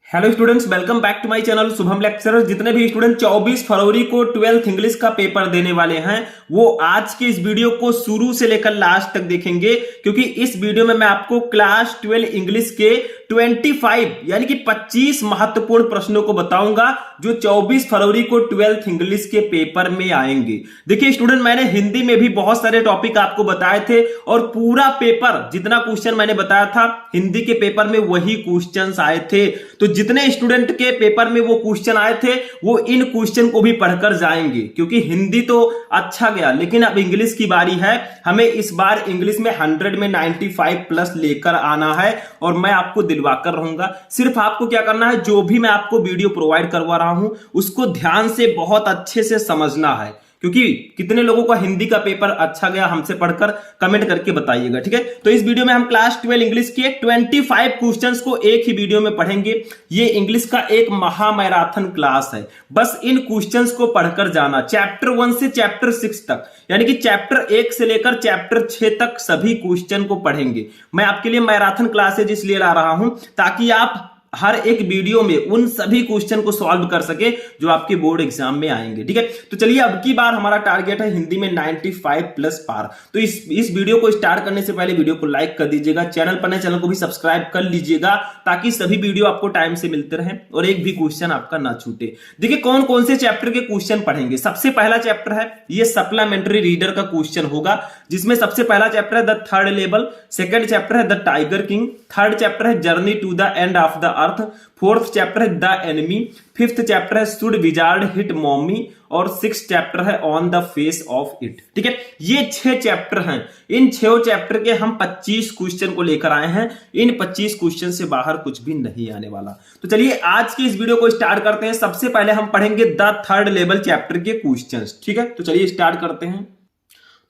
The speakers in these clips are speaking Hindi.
Hello students, welcome back to my channel Shubham lecturer. जितने भी स्टूडेंट 24 फरवरी को 12th इंग्लिश का पेपर देने वाले हैं वो आज के इस वीडियो को शुरू से लेकर लास्ट तक देखेंगे, क्योंकि इस वीडियो में मैं आपको क्लास 12 इंग्लिश के 25 यानी कि 25 महत्वपूर्ण प्रश्नों को बताऊंगा जो 24 फरवरी को 12th इंग्लिश के पेपर में आएंगे। देखिए स्टूडेंट, मैंने हिंदी में भी बहुत सारे टॉपिक आपको बताए थे और पूरा पेपर जितना क्वेश्चन मैंने बताया था हिंदी के पेपर में वही क्वेश्चंस आए थे। तो जितने स्टूडेंट के पेपर में वो क्वेश्चन आए थे वो इन क्वेश्चन को भी पढ़कर जाएंगे, क्योंकि हिंदी तो अच्छा गया लेकिन अब इंग्लिश की बारी है। हमें इस बार इंग्लिश में 100 में 95 प्लस लेकर आना है और मैं आपको दिलवाकर रहूंगा। सिर्फ आपको क्या करना है, जो भी मैं आपको वीडियो प्रोवाइड करवा रहा हूं उसको ध्यान से बहुत अच्छे से समझना है, क्योंकि कितने लोगों का हिंदी का पेपर अच्छा गया हमसे पढ़कर कमेंट करके बताइएगा। ठीक है, तो इस वीडियो में हम क्लास 12 इंग्लिश के 25 क्वेश्चंस को एक ही वीडियो में पढ़ेंगे। ये इंग्लिश का एक महा मैराथन क्लास है, बस इन क्वेश्चंस को पढ़कर जाना। चैप्टर 1 से चैप्टर 6 तक, यानी कि चैप्टर 1 से लेकर चैप्टर 6 तक सभी क्वेश्चन को पढ़ेंगे। मैं आपके लिए मैराथन क्लासेज इसलिए ला रहा हूं ताकि आप हर एक वीडियो में उन सभी क्वेश्चन को सॉल्व कर सके जो आपके बोर्ड एग्जाम में आएंगे। ठीक है, तो चलिए अब की बार हमारा टारगेट है हिंदी में 95 प्लस पार। तो इस वीडियो को स्टार्ट करने से पहले वीडियो को लाइक कर दीजिएगा, चैनल पर नए चैनल को भी सब्सक्राइब कर लीजिएगा ताकि सभी वीडियो आपको टाइम से मिलते रहे और एक भी क्वेश्चन आपका ना छूटे। देखिए कौन कौन से चैप्टर के क्वेश्चन पढ़ेंगे। सबसे पहला चैप्टर है ये सप्लीमेंट्री रीडर का क्वेश्चन होगा, जिसमें सबसे पहला चैप्टर है the third level, second chapter है the tiger king, third chapter है journey to the end of the earth, fourth chapter है द एनिमी, फिफ्थ चैप्टर है शुड विजार्ड हिट मॉमी और सिक्स चैप्टर है on the face of it. ठीक है, ये 6 चैप्टर हैं। इन 6 चैप्टर के हम 25 क्वेश्चन को लेकर आए हैं। इन 25 क्वेश्चन से बाहर कुछ भी नहीं आने वाला। तो चलिए आज के इस वीडियो को स्टार्ट करते हैं। सबसे पहले हम पढ़ेंगे द थर्ड लेवल चैप्टर के क्वेश्चंस। ठीक है, तो चलिए स्टार्ट करते हैं।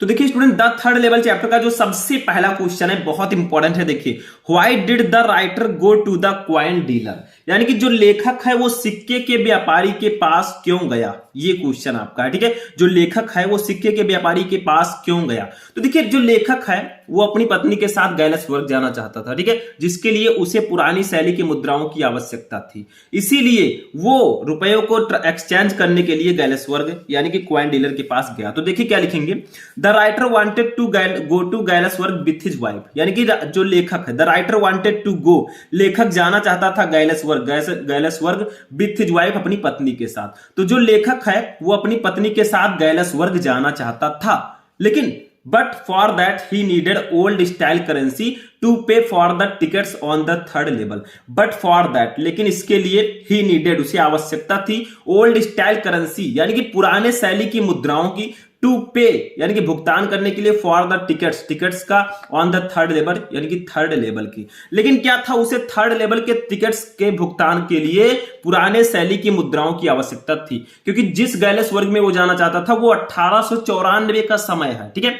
तो देखिए student, the third level chapter का जो सबसे पहला क्वेश्चन है बहुत इंपॉर्टेंट है। देखिए, why did the writer go to the coin dealer, यानी कि जो लेखक है वो सिक्के के व्यापारी के पास क्यों गया, ये क्वेश्चन आपका है। ठीक है, जो लेखक है वो सिक्के के व्यापारी के पास क्यों गया। तो देखिए जो लेखक है वो अपनी पत्नी के साथ गैलेसबर्ग जाना चाहता था। ठीक है, जिसके लिए उसे पुरानी शैली की मुद्राओं की आवश्यकता थी, इसीलिए वो रुपयों को एक्सचेंज करने के लिए गैलेसबर्ग यानी कि कॉइन डीलर के पास गया। तो देखिए क्या लिखेंगे, the writer wanted to go to Galesburg with his wife, यानी कि जो लेखक है the writer wanted to go, लेखक जाना चाहता था गैलेसबर्ग विथ हिज वाइफ, अपनी पत्नी के साथ। तो जो लेखक है वो अपनी पत्नी के साथ गैलेसबर्ग जाना चाहता था, लेकिन but for that he needed old style currency to pay for the tickets on the third level. But for that, लेकिन इसके लिए ही नीडेड, उसे आवश्यकता थी ओल्ड स्टाइल करेंसी यानी कि पुराने शैली की मुद्राओं की, टू पे यानी कि भुगतान करने के लिए, फॉर द टिकट्स का, ऑन द थर्ड लेवल यानी कि थर्ड लेवल की। लेकिन क्या था, उसे थर्ड लेवल के टिकट्स के भुगतान के लिए पुराने शैली की मुद्राओं की आवश्यकता थी, क्योंकि जिस गैलेसबर्ग में वो जाना चाहता था वो 1894 का समय है। ठीक है,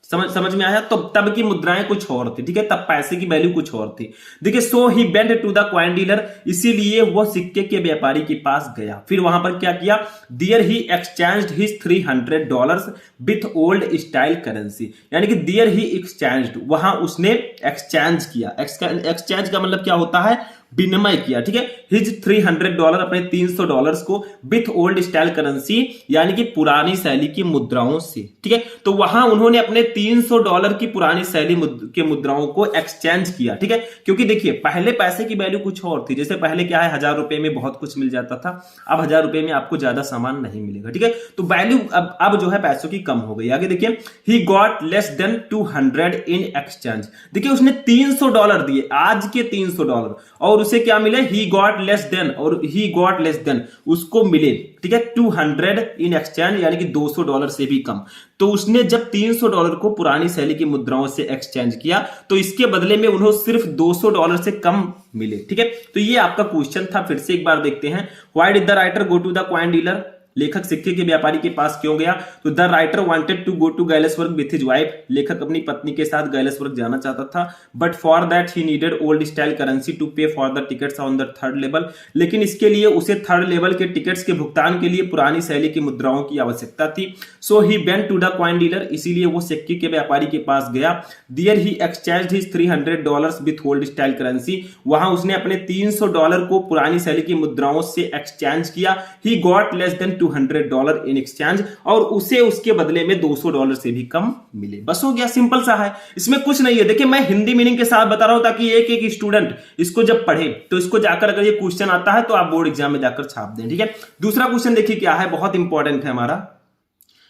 समझ में आया। तो तब की मुद्राएं कुछ और थी। ठीक है, तब पैसे की वैल्यू कुछ और थी। देखिए, so he went to the coin dealer, इसीलिए वो सिक्के के व्यापारी के पास गया। फिर वहां पर क्या किया, there he exchanged his $300 with old style currency, यानी कि देयर ही एक्सचेंज्ड, वहां उसने एक्सचेंज किया। एक्सचेंज का मतलब क्या होता है, विनिमय किया। ठीक है, हिज $300, अपने $300 को, विथ ओल्ड स्टाइल करेंसी यानी कि पुरानी शैली की मुद्राओं से। ठीक है, तो वहां उन्होंने अपने $300 की पुरानी शैली के मुद्राओं को एक्सचेंज किया। ठीक है, क्योंकि देखिए पहले पैसे की वैल्यू कुछ और थी। जैसे पहले क्या है, 1000 रुपए में बहुत कुछ मिल जाता था, अब 1000 रुपए में आपको ज्यादा सामान नहीं मिलेगा। ठीक है, तो वैल्यू अब जो है पैसों की कम हो गई। आगे देखिए, he got less than 200 in exchange. देखिए उसने $300 दिए, आज के $300, और उसे क्या मिले, ही गॉट लेस देन, और ही गॉट लेस देन उसको मिले। ठीक है, 200 इन एक्सचेंज यानी कि $200 से भी कम। तो उसने जब $300 को पुरानी शैली की मुद्राओं से एक्सचेंज किया तो इसके बदले में उन्हें सिर्फ $200 से कम मिले। ठीक है, तो ये आपका क्वेश्चन था। फिर से एक बार देखते हैं, why did the writer go to the coin dealer, लेखक सिक्के के व्यापारी के पास क्यों गया? तो the writer wanted to go to Galesburg with his wife, लेखक अपनी पत्नी के साथ गैलेसबर्ग जाना चाहता था, but for that he needed old style currency to pay for the tickets on the third level, लेकिन इसके लिए उसे थर्ड लेवल के टिकट्स के भुगतान के लिए पुरानी शैली की मुद्राओं की आवश्यकता थी। So he went to the coin dealer, इसीलिए वो सिक्के के व्यापारी के पास गया। There he exchanged his $300 with old style currency, वहां उसने अपने $300 को पुरानी शैली की मुद्राओं से एक्सचेंज किया। He got less than $200 in exchange, और उसे उसके बदले में $200 से भी कम मिले। बस हो गया, सिंपल सा है, इसमें कुछ नहीं है। देखिए मैं हिंदी मीनिंग के साथ बता रहा हूं ताकि एक एक स्टूडेंट इसको जब पढ़े तो इसको जाकर अगर ये क्वेश्चन आता है तो आप बोर्ड एग्जाम में जाकर छाप दें। ठीक है, दूसरा क्वेश्चन देखिए क्या है, बहुत इंपॉर्टेंट है हमारा।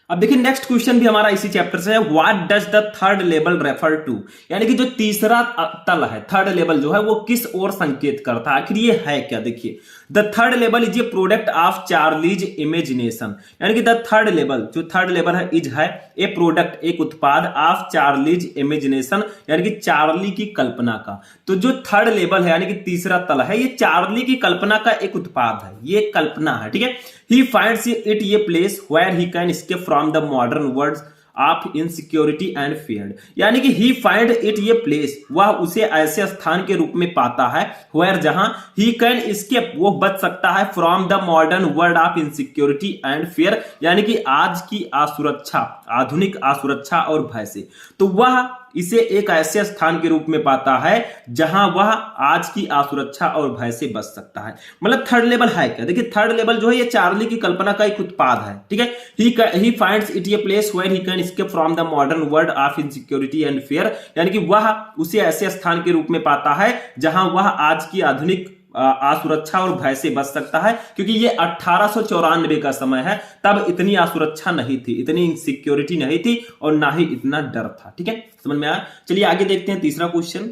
अब देखिए नेक्स्ट क्वेश्चन भी हमारा इसी चैप्टर से है। What does the third level refer to, यानी कि जो तीसरा तल है, थर्ड लेवल जो है वो किस ओर संकेत करता है, आखिर ये है क्या? देखिए the third level is a product of Charlie's imagination, यानी कि द थर्ड लेवल, जो थर्ड लेवल है इज है ए प्रोडक्ट, एक उत्पाद ऑफ चार्लीज इमेजिनेशन, यानी कि चार्ली की कल्पना का। तो जो थर्ड लेवल है यानी कि तीसरा तल है, ये चार्ली की कल्पना का एक उत्पाद है, ये कल्पना है। ठीक है, he finds it a place where he can escape from the modern world of insecurity and fear, यानी कि he find it a place, वह उसे ऐसे स्थान के रूप में पाता है where, जहां he can escape, वो बच सकता है from the modern world of insecurity and fear, यानी कि आज की असुरक्षा, आधुनिक असुरक्षा और भय से। तो वह इसे एक ऐसे स्थान के रूप में पाता है जहां वह आज की असुरक्षा और भय से बच सकता है। मतलब थर्ड लेवल है क्या? देखिए थर्ड लेवल जो है ये चार्ली की कल्पना का एक उत्पाद है। ठीक है, he finds it a place where he can escape from the modern world of insecurity and fear, यानी कि वह उसे ऐसे स्थान के रूप में पाता है जहां वह आज की आधुनिक असुरक्षा और भय से बच सकता है, क्योंकि ये 1894 का समय है, तब इतनी असुरक्षा नहीं थी, इतनी इनसिक्योरिटी नहीं थी और ना ही इतना डर था। ठीक है, समझ में आया? चलिए आगे देखते हैं तीसरा क्वेश्चन।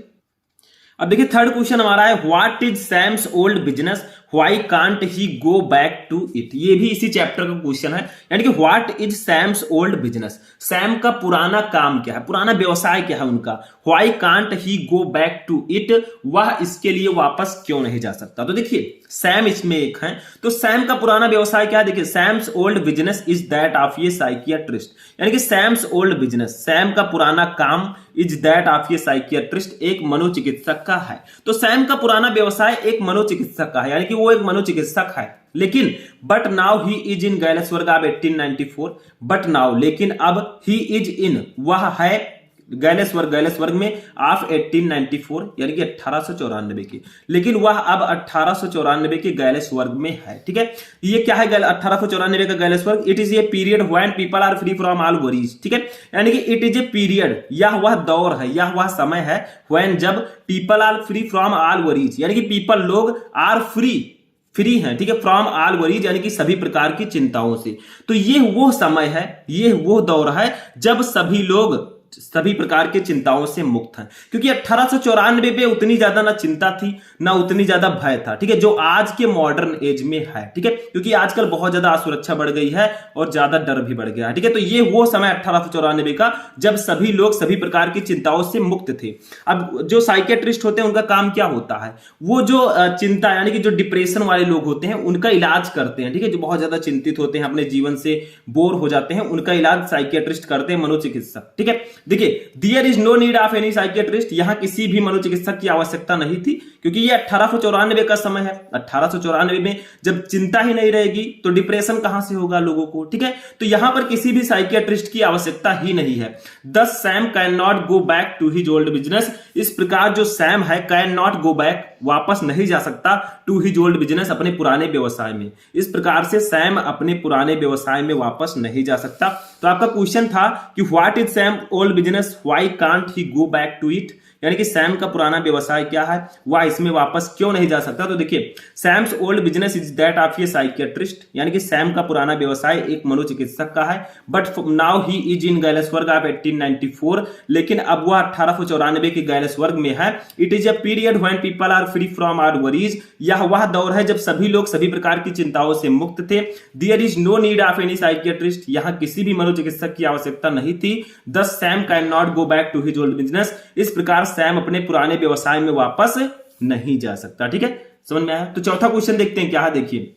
अब देखिए थर्ड क्वेश्चन हमारा है what is Sam's old business, why can't he go back to it. ये भी इसी चैप्टर का क्वेश्चन है, यानी कि what is Sam's old business, Sam का पुराना काम क्या है, पुराना व्यवसाय क्या है उनका। Why can't he go back to it, वह इसके लिए वापस क्यों नहीं जा सकता। तो देखिए सैम इसमें एक है, तो सैम का पुराना व्यवसाय क्या है? देखिए Sam's old business is that of a psychiatrist, यानी कि सैम्स ओल्ड बिजनेस, सैम का पुराना काम is that of a psychiatrist, एक मनोचिकित्सक का है। तो सैम का पुराना व्यवसाय एक मनोचिकित्सक का है, यानी कि वो एक मनोचिकित्सक है। लेकिन but now he is in Galesburg of 1894, but now लेकिन अब ही इज इन, वह है गैलेसबर्ग में ऑफ 1894, यानी कि 1894 की, लेकिन वह अब 1894 के गैलेसबर्ग में है। ठीक है, ये क्या है 1894 का Galesburg? It is a period when people are free from all worries. ठीक है, यानी कि इट इज ए पीरियड, यह वह दौर है, यह वह समय है व्हेन जब people are free from all worries, यानी कि पीपल लोग आर फ्री हैं। ठीक है, फ्रॉम ऑल वरीज, यानी कि सभी प्रकार की चिंताओं से। तो ये वो समय है, ये वो दौर है जब सभी लोग सभी प्रकार की चिंताओं से मुक्त हैं, क्योंकि 1894 में उतनी ज्यादा ना चिंता थी ना उतनी ज्यादा भय था। ठीक है, जो आज के मॉडर्न एज में है। ठीक है, क्योंकि आजकल बहुत ज्यादा असुरक्षा बढ़ गई है और ज्यादा डर भी बढ़ गया है। ठीक है, तो ये वो समय 1894 का जब सभी लोग सभी प्रकार की चिंताओं से मुक्त थे। अब जो साइकियाट्रिस्ट होते हैं उनका काम क्या होता है? वो जो चिंता यानी कि जो डिप्रेशन वाले लोग होते हैं उनका इलाज करते हैं। ठीक है, जो बहुत ज्यादा चिंतित होते हैं, अपने जीवन से बोर हो जाते हैं, उनका इलाज साइकियाट्रिस्ट करते हैं, मनोचिकित्सक। ठीक है, देखिए there is no need of any psychiatrist, यहां किसी भी मनोचिकित्सक की आवश्यकता नहीं थी, क्योंकि ये 1894 का समय है। 1894 में जब चिंता ही नहीं रहेगी तो डिप्रेशन कहां से होगा लोगों को। ठीक है, तो यहां पर किसी भी साइकियाट्रिस्ट की आवश्यकता ही नहीं है। Thus Sam can not go back to his old business, इस प्रकार जो सैम है कैन नॉट गो बैक, वापस नहीं जा सकता, टू हिज ओल्ड बिजनेस, अपने पुराने व्यवसाय में। इस प्रकार से सैम अपने पुराने व्यवसाय में वापस नहीं जा सकता। तो आपका क्वेश्चन था कि what is Sam old business, why can't he go back to it, यानी कि सैम का पुराना व्यवसाय क्या है, वह इसमें वापस क्यों नहीं जा सकता। तो देखिए Sam's old business is that of a psychiatrist, यानी कि सैम का पुराना व्यवसाय एक मनोचिकित्सक का है। But now he is in Galesburg of 1894, लेकिन अब वह 1894 के गैलेसबर्ग में है। It is a period when people are free from our worries, यह वह दौर है जब सभी लोग सभी प्रकार की चिंताओं से मुक्त थे। There is no need of any psychiatrist, यहां किसी भी मनोचिकित्सक की आवश्यकता नहीं थी। Thus Sam can not go back to his old business, इस प्रकार सैम अपने पुराने व्यवसाय में वापस नहीं जा सकता। ठीक है, समझ में आया? तो चौथा क्वेश्चन देखते हैं क्या है, देखिए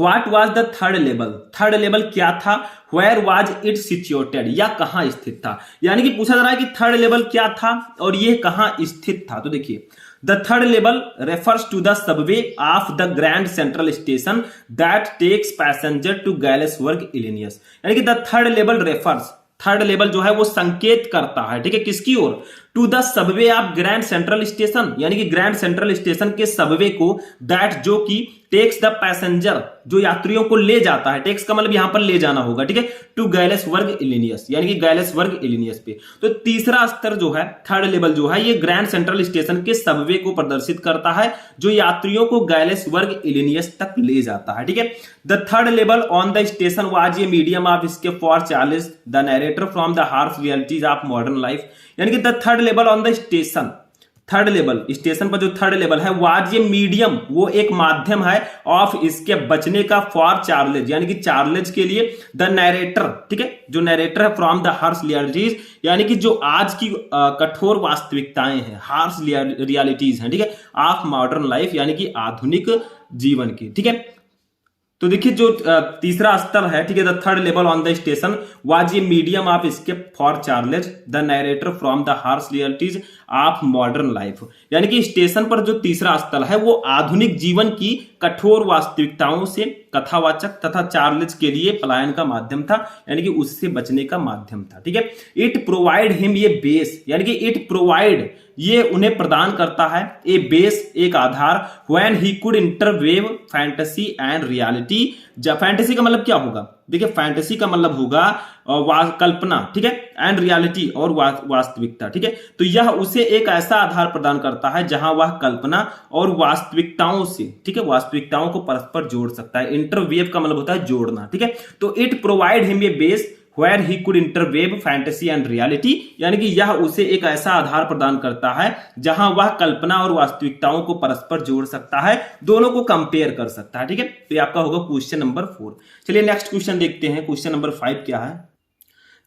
what was the third level, third level क्या था, वेयर वाज इट सिचुएटेड, या कहां स्थित था। यानी कि पूछा जा रहा है कि थर्ड लेवल क्या था और ये कहां स्थित था। तो देखिए the third level refers to the subway of the grand central station that takes passenger to Galesburg Illinois. यानी कि the third level refers, third level जो है वो संकेत करता है, ठीक है, किसकी ओर, to the subway of grand central station, यानी कि ग्रैंड सेंट्रल स्टेशन के सबवे को, दैट जो कि टेक्स द पैसेंजर, जो यात्रियों को ले जाता है, टेक्स का मतलब यहां पर ले जाना होगा, ठीक है, टू गैलेसबर्ग इलिनियस, यानी कि गैलेसबर्ग इलिनियस पे। तो तीसरा स्तर जो है, थर्ड लेवल जो है, ये ग्रैंड सेंट्रल स्टेशन के सबवे को प्रदर्शित करता है जो यात्रियों को गैलेसबर्ग इलिनियस तक ले जाता है, ठीक है। The third level on the station was a medium of escape for Charles the narrator from the harsh realities of modern life. यानी कि the third level on the station, third level station पर जो थर्ड लेवल है वाज ये मीडियम, वो एक माध्यम है ऑफ इसके बचने का फॉर चार्लेज, यानी कि चार्लेज के लिए, द नरेटर, ठीक है, जो नरेटर है फ्रॉम द हार्श रियलिटीज, यानी कि जो आज की कठोर वास्तविकताएं हैं, हार्श रियलिटीज हैं, ठीक है, ऑफ मॉडर्न लाइफ, यानी कि आधुनिक जीवन की, ठीक है। तो देखिए जो तीसरा स्तर है, ठीक है, the third level on the station was a medium of escape for Charley the narrator from the harsh realities of modern life. यानी कि स्टेशन पर जो तीसरा स्तर है वो आधुनिक जीवन की कठोर वास्तविकताओं से कथावाचक तथा चार्लेज के लिए पलायन का माध्यम था, यानी कि उससे बचने का माध्यम था, ठीक है। इट प्रोवाइड हिम ये बेस, यानी कि इट प्रोवाइड, ये उन्हें प्रदान करता है, ए बेस, एक आधार, when he could interweave fantasy and reality. Fantasy का मतलब क्या होगा, देखिए फैंटेसी का मतलब होगा कल्पना, ठीक है, एंड रियलिटी, और वास्तविकता, ठीक है। तो यह उसे एक ऐसा आधार प्रदान करता है जहां वह कल्पना और वास्तविकताओं से, ठीक है, वास्तविकताओं को परस्पर जोड़ सकता है। इंटरवेव का मतलब होता है जोड़ना, ठीक है। तो it provide him a base where he could interweave fantasy and reality, यानी कि यह उसे एक ऐसा आधार प्रदान करता है जहां वह कल्पना और वास्तविकताओं को परस्पर जोड़ सकता है, दोनों को कंपेयर कर सकता है, ठीक है। तो ये आपका होगा क्वेश्चन नंबर 4। चलिए नेक्स्ट क्वेश्चन देखते हैं, क्वेश्चन नंबर 5 क्या है।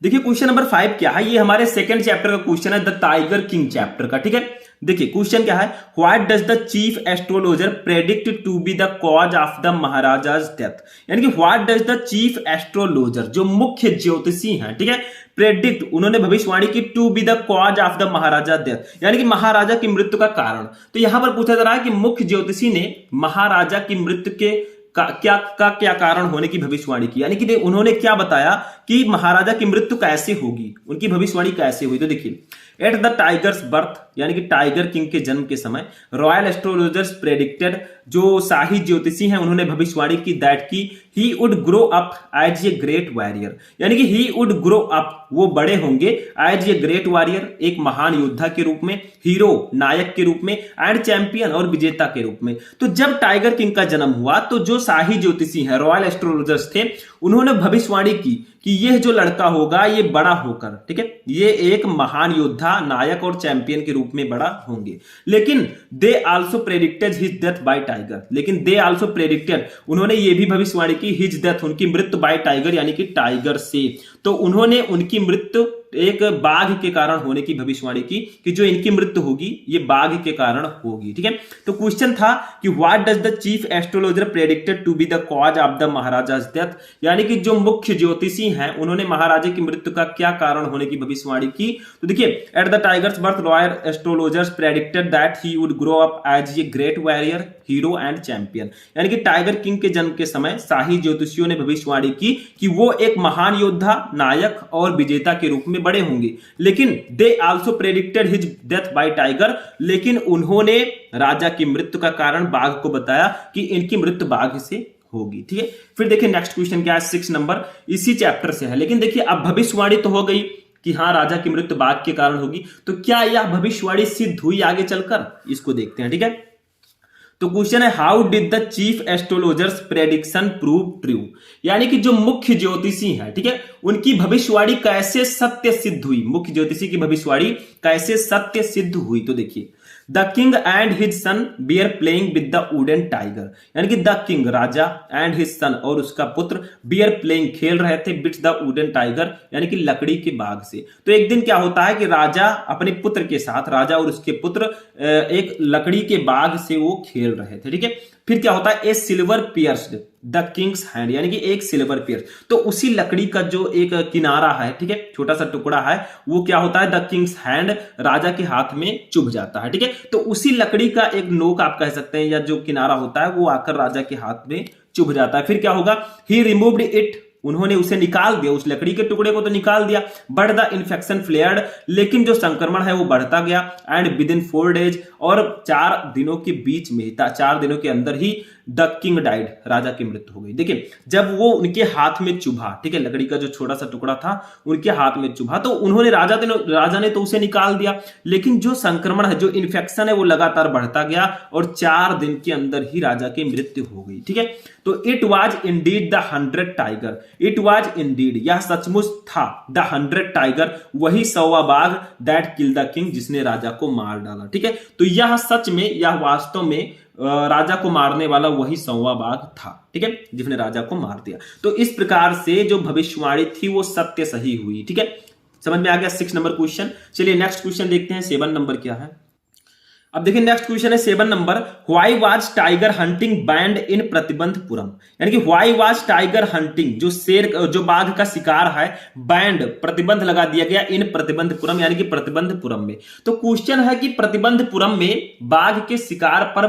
देखिए क्वेश्चन नंबर 5 क्या है, ये हमारे सेकंड चैप्टर का क्वेश्चन है, द टाइगर किंग चैप्टर का, ठीक है। देखिए क्वेश्चन क्या है, what does the chief astrologer predict to be the cause of the Maharaja's death. यानी कि what does the chief astrologer, जो मुख्य ज्योतिषी हैं, ठीक है, प्रेडिक्ट, उन्होंने भविष्यवाणी की, to be the cause of the maharaja death, यानी कि महाराजा की मृत्यु का कारण। तो यहां पर पूछा जा रहा है कि मुख्य ज्योतिषी ने महाराजा की मृत्यु के क्या कारण होने की भविष्यवाणी की, यानी कि उन्होंने क्या बताया कि महाराजा की मृत्यु कैसे होगी, उनकी भविष्यवाणी कैसे हुई। तो देखिए एट द टाइगर्स बर्थ, यानी कि टाइगर किंग के जन्म के समय, रॉयल एस्ट्रोलॉजर्स प्रेडिक्टेड, जो शाही ज्योतिषी हैं उन्होंने भविष्यवाणी की, दैट की he would grow up as a great warrior, यानी कि ही वुड ग्रो अप, वो बड़े होंगे, एज ए ग्रेट वॉरियर, एक महान योद्धा के रूप में, हीरो, नायक के रूप में, एंड चैंपियन, और विजेता के रूप में। तो जब टाइगर किंग का जन्म हुआ तो जो शाही ज्योतिषी हैं, रॉयल एस्ट्रोलॉजर्स थे, उन्होंने भविष्यवाणी की कि यह जो लड़का होगा ये बड़ा होकर, ठीक है, ये एक महान योद्धा, नायक और चैंपियन के रूप में बड़ा होंगे। लेकिन they also predicted his death by Tiger, लेकिन दे आल्सो प्रेडिक्टेड, उन्होंने ये भी भविष्यवाणी की, हिज डेथ, उनकी मृत्यु, बाय टाइगर, यानी कि टाइगर से। तो उन्होंने उनकी मृत्यु एक बाघ के कारण होने की भविष्यवाणी की कि जो इनकी मृत्यु होगी ये बाघ के कारण होगी, ठीक है। तो क्वेश्चन था कि what does the chief astrologer predicted to be the cause of the Maharaja's death, यानी कि जो मुख्य ज्योतिषी हैं उन्होंने महाराजा की मृत्यु का क्या कारण होने की भविष्यवाणी की। तो देखिए at the tiger's birth royal astrologers predicted that he would grow up as a great warrior, hero and champion, यानी कि टाइगर किंग के जन्म के समय शाही ज्योतिषियों ने भविष्यवाणी की कि वो एक महान योद्धा, नायक और विजेता के रूप में बड़े होंगे। लेकिन they also predicted his death by Tiger, लेकिन उन्होंने राजा की मृत्यु का कारण बाघ को बताया कि इनकी मृत्यु बाघ से होगी, ठीक है। फिर देखिए नेक्स्ट क्वेश्चन क्या है, 6 नंबर, इसी चैप्टर से है। लेकिन देखिए अब भविष्यवाणी तो हो गई कि हाँ राजा की मृत्यु बाघ के कारण होगी, तो क्या यह भविष्यवाणी सिद्ध हुई आगे चलकर, इसको देखते हैं, ठीक है। तो क्वेश्चन है how did the chief astrologers prediction prove true, यानी कि जो मुख्य ज्योतिषी है, ठीक है, उनकी भविष्यवाणी कैसे सत्य सिद्ध हुई, मुख्य ज्योतिषी की भविष्यवाणी कैसे सत्य सिद्ध हुई। तो देखिए the king and his son were playing with the wooden tiger, यानी कि द किंग, राजा, एंड हिज सन, और उसका पुत्र, बियर प्लेइंग, खेल रहे थे, विद द वुडन टाइगर, यानी कि लकड़ी के बाघ से। तो एक दिन क्या होता है कि राजा अपने पुत्र के साथ, राजा और उसके पुत्र एक लकड़ी के बाघ से वो खेल रहे थे, ठीक है। फिर क्या होता है, a silver pierced, the king's hand, यानी कि एक सिल्वर पियर। तो उसी लकड़ी का जो एक किनारा है, ठीक है, छोटा सा टुकड़ा है, वो क्या होता है, द किंग्स हैंड, राजा के हाथ में चुभ जाता है। ठीक है, तो उसी लकड़ी का एक नोक आप कह सकते हैं, या जो किनारा होता है वो आकर राजा के हाथ में चुभ जाता है। फिर क्या होगा, ही रिमूव्ड इट, उन्होंने उसे निकाल दिया, उस लकड़ी के टुकड़े को तो निकाल दिया। बट द इन्फेक्शन फ्लेयर्ड, लेकिन जो संक्रमण है वो बढ़ता गया। एंड विद इन 4 days, और 4 दिनों के बीच में, 4 दिनों के अंदर ही द किंग डाइड, राजा की मृत्यु हो गई। देखिए, जब वो उनके हाथ में चुभा, ठीक है, लकड़ी का जो छोटा सा टुकड़ा था उनके हाथ में चुभा, तो उन्होंने राजा ने तो उसे निकाल दिया, लेकिन जो संक्रमण है, जो इन्फेक्शन है, वो लगातार बढ़ता गया और 4 दिन के अंदर ही राजा की मृत्यु हो गई। ठीक है, तो it was Indeed the 100 tiger, it was Indeed, यह सचमुच था, द 100 टाइगर, वही 100वां बाघ, दैट किल द किंग, जिसने राजा को मार डाला। ठीक है, तो यह सच में, यह वास्तव में राजा को मारने वाला वही 100वां बाघ था। ठीक है, जिसने राजा को मार दिया। तो इस प्रकार से जो भविष्यवाणी थी वो सत्य सही हुई। ठीक है, समझ में आ गया 6 नंबर क्वेश्चन। चलिए नेक्स्ट क्वेश्चन देखते हैं, 7 नंबर क्या है। अब देखिए नेक्स्ट क्वेश्चन है 7 number, why was tiger hunting banned in Pratibandapuram, यानी कि व्हाई वाज टाइगर हंटिंग, जो शेर, जो बाघ का शिकार है, बैंड, प्रतिबंध लगा दिया गया, इन प्रतिबंधपुरम, यानी कि प्रतिबंधपुरम में। तो क्वेश्चन है कि प्रतिबंधपुरम में बाघ के शिकार पर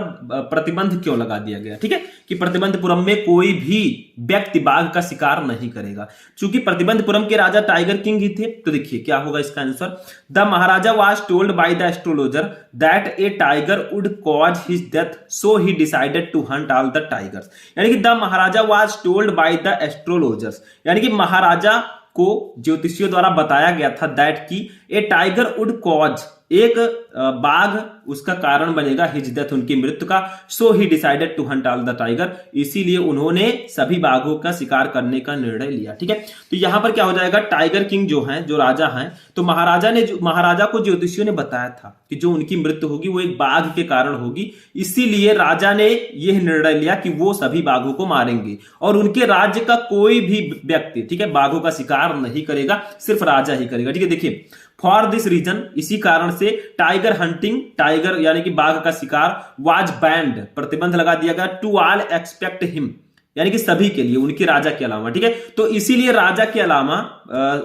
प्रतिबंध क्यों लगा दिया गया। ठीक है, कि प्रतिबंधपुरम में कोई भी व्यक्ति बाघ का शिकार नहीं करेगा, चूंकि प्रतिबंधपुरम के राजा टाइगर किंग ही थे। तो देखिए क्या होगा इसका answer, the maharaja was told by the astrologer that a tiger would cause his death, so he decided to hunt all the tigers, यानी कि the maharaja was told by the astrologers, यानी कि महाराजा को ज्योतिषियों द्वारा बताया गया था दैट की ए टाइगर वुड कॉज, एक बाघ उसका कारण बनेगा, हिज डेथ, उनकी मृत्यु का, so he decided to hunt all the tiger, इसीलिए उन्होंने सभी बाघों का शिकार करने का निर्णय लिया। ठीक है, तो यहां पर क्या हो जाएगा, टाइगर किंग जो है, जो राजा हैं, तो महाराजा को ज्योतिषियों ने बताया था कि जो उनकी मृत्यु होगी वो एक बाघ के कारण होगी, इसीलिए राजा ने यह निर्णय लिया कि वो सभी बाघों को मारेंगे और उनके राज्य का कोई भी व्यक्ति, ठीक है, बाघों का शिकार नहीं करेगा, सिर्फ राजा ही करेगा। ठीक है, देखिए फॉर दिस रीजन, इसी कारण से टाइगर हंटिंग, टाइगर यानी कि बाघ का शिकार, वाज बैंड, प्रतिबंध लगा दिया गया, टू ऑल एक्सपेक्ट हिम, यानी कि सभी के लिए, उनके राजा के अलावा। ठीक है, तो इसीलिए राजा के अलावा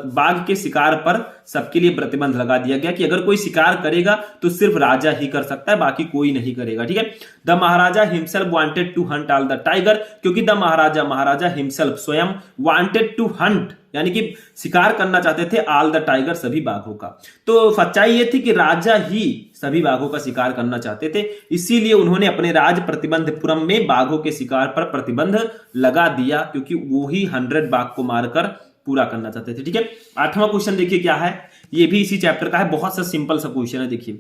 बाघ के शिकार पर सबके लिए प्रतिबंध लगा दिया गया कि अगर कोई शिकार करेगा तो सिर्फ राजा ही कर सकता है, बाकी कोई नहीं करेगा। ठीक है, the maharaja himself wanted to hunt all the tiger, क्योंकि द महाराजा हिमसेल्फ, स्वयं, वांटेड टू हंट, यानी कि शिकार करना चाहते थे, ऑल द टाइगर, सभी बाघों का। तो सच्चाई ये थी कि राजा ही सभी बाघों का शिकार करना चाहते थे, इसीलिए उन्होंने अपने राज प्रतिबंधपुरम में बाघों के शिकार पर प्रतिबंध लगा दिया, क्योंकि वो ही 100 बाघ को मारकर पूरा करना चाहते थे। ठीक है, 8वां क्वेश्चन देखिए क्या है, ये भी इसी चैप्टर का है, बहुत सा सिंपल सा क्वेश्चन है। देखिए,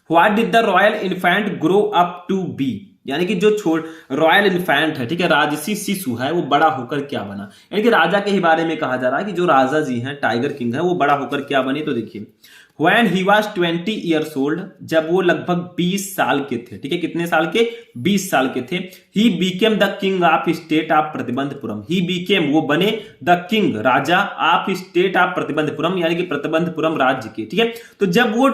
what did the royal infant grow up to be, यानी कि जो रॉयल इन्फेंट है, ठीक है, राजसी शिशु है, वो बड़ा होकर क्या बना, यानी कि राजा के ही बारे में कहा जा रहा है कि जो राजा जी हैं, टाइगर किंग है, वो बड़ा होकर क्या बने। तो देखिए, When he was 20 years old, जब वो लगभग 20 साल के थे, ठीक है, कितने साल के, 20 साल के थे, he became the king of state of Pratibandapuram, he became, वो बने, the king, Raja, of state of Pratibandapuram, यानी कि प्रतिबंधपुरम राज्य के। ठीक है, तो जब वो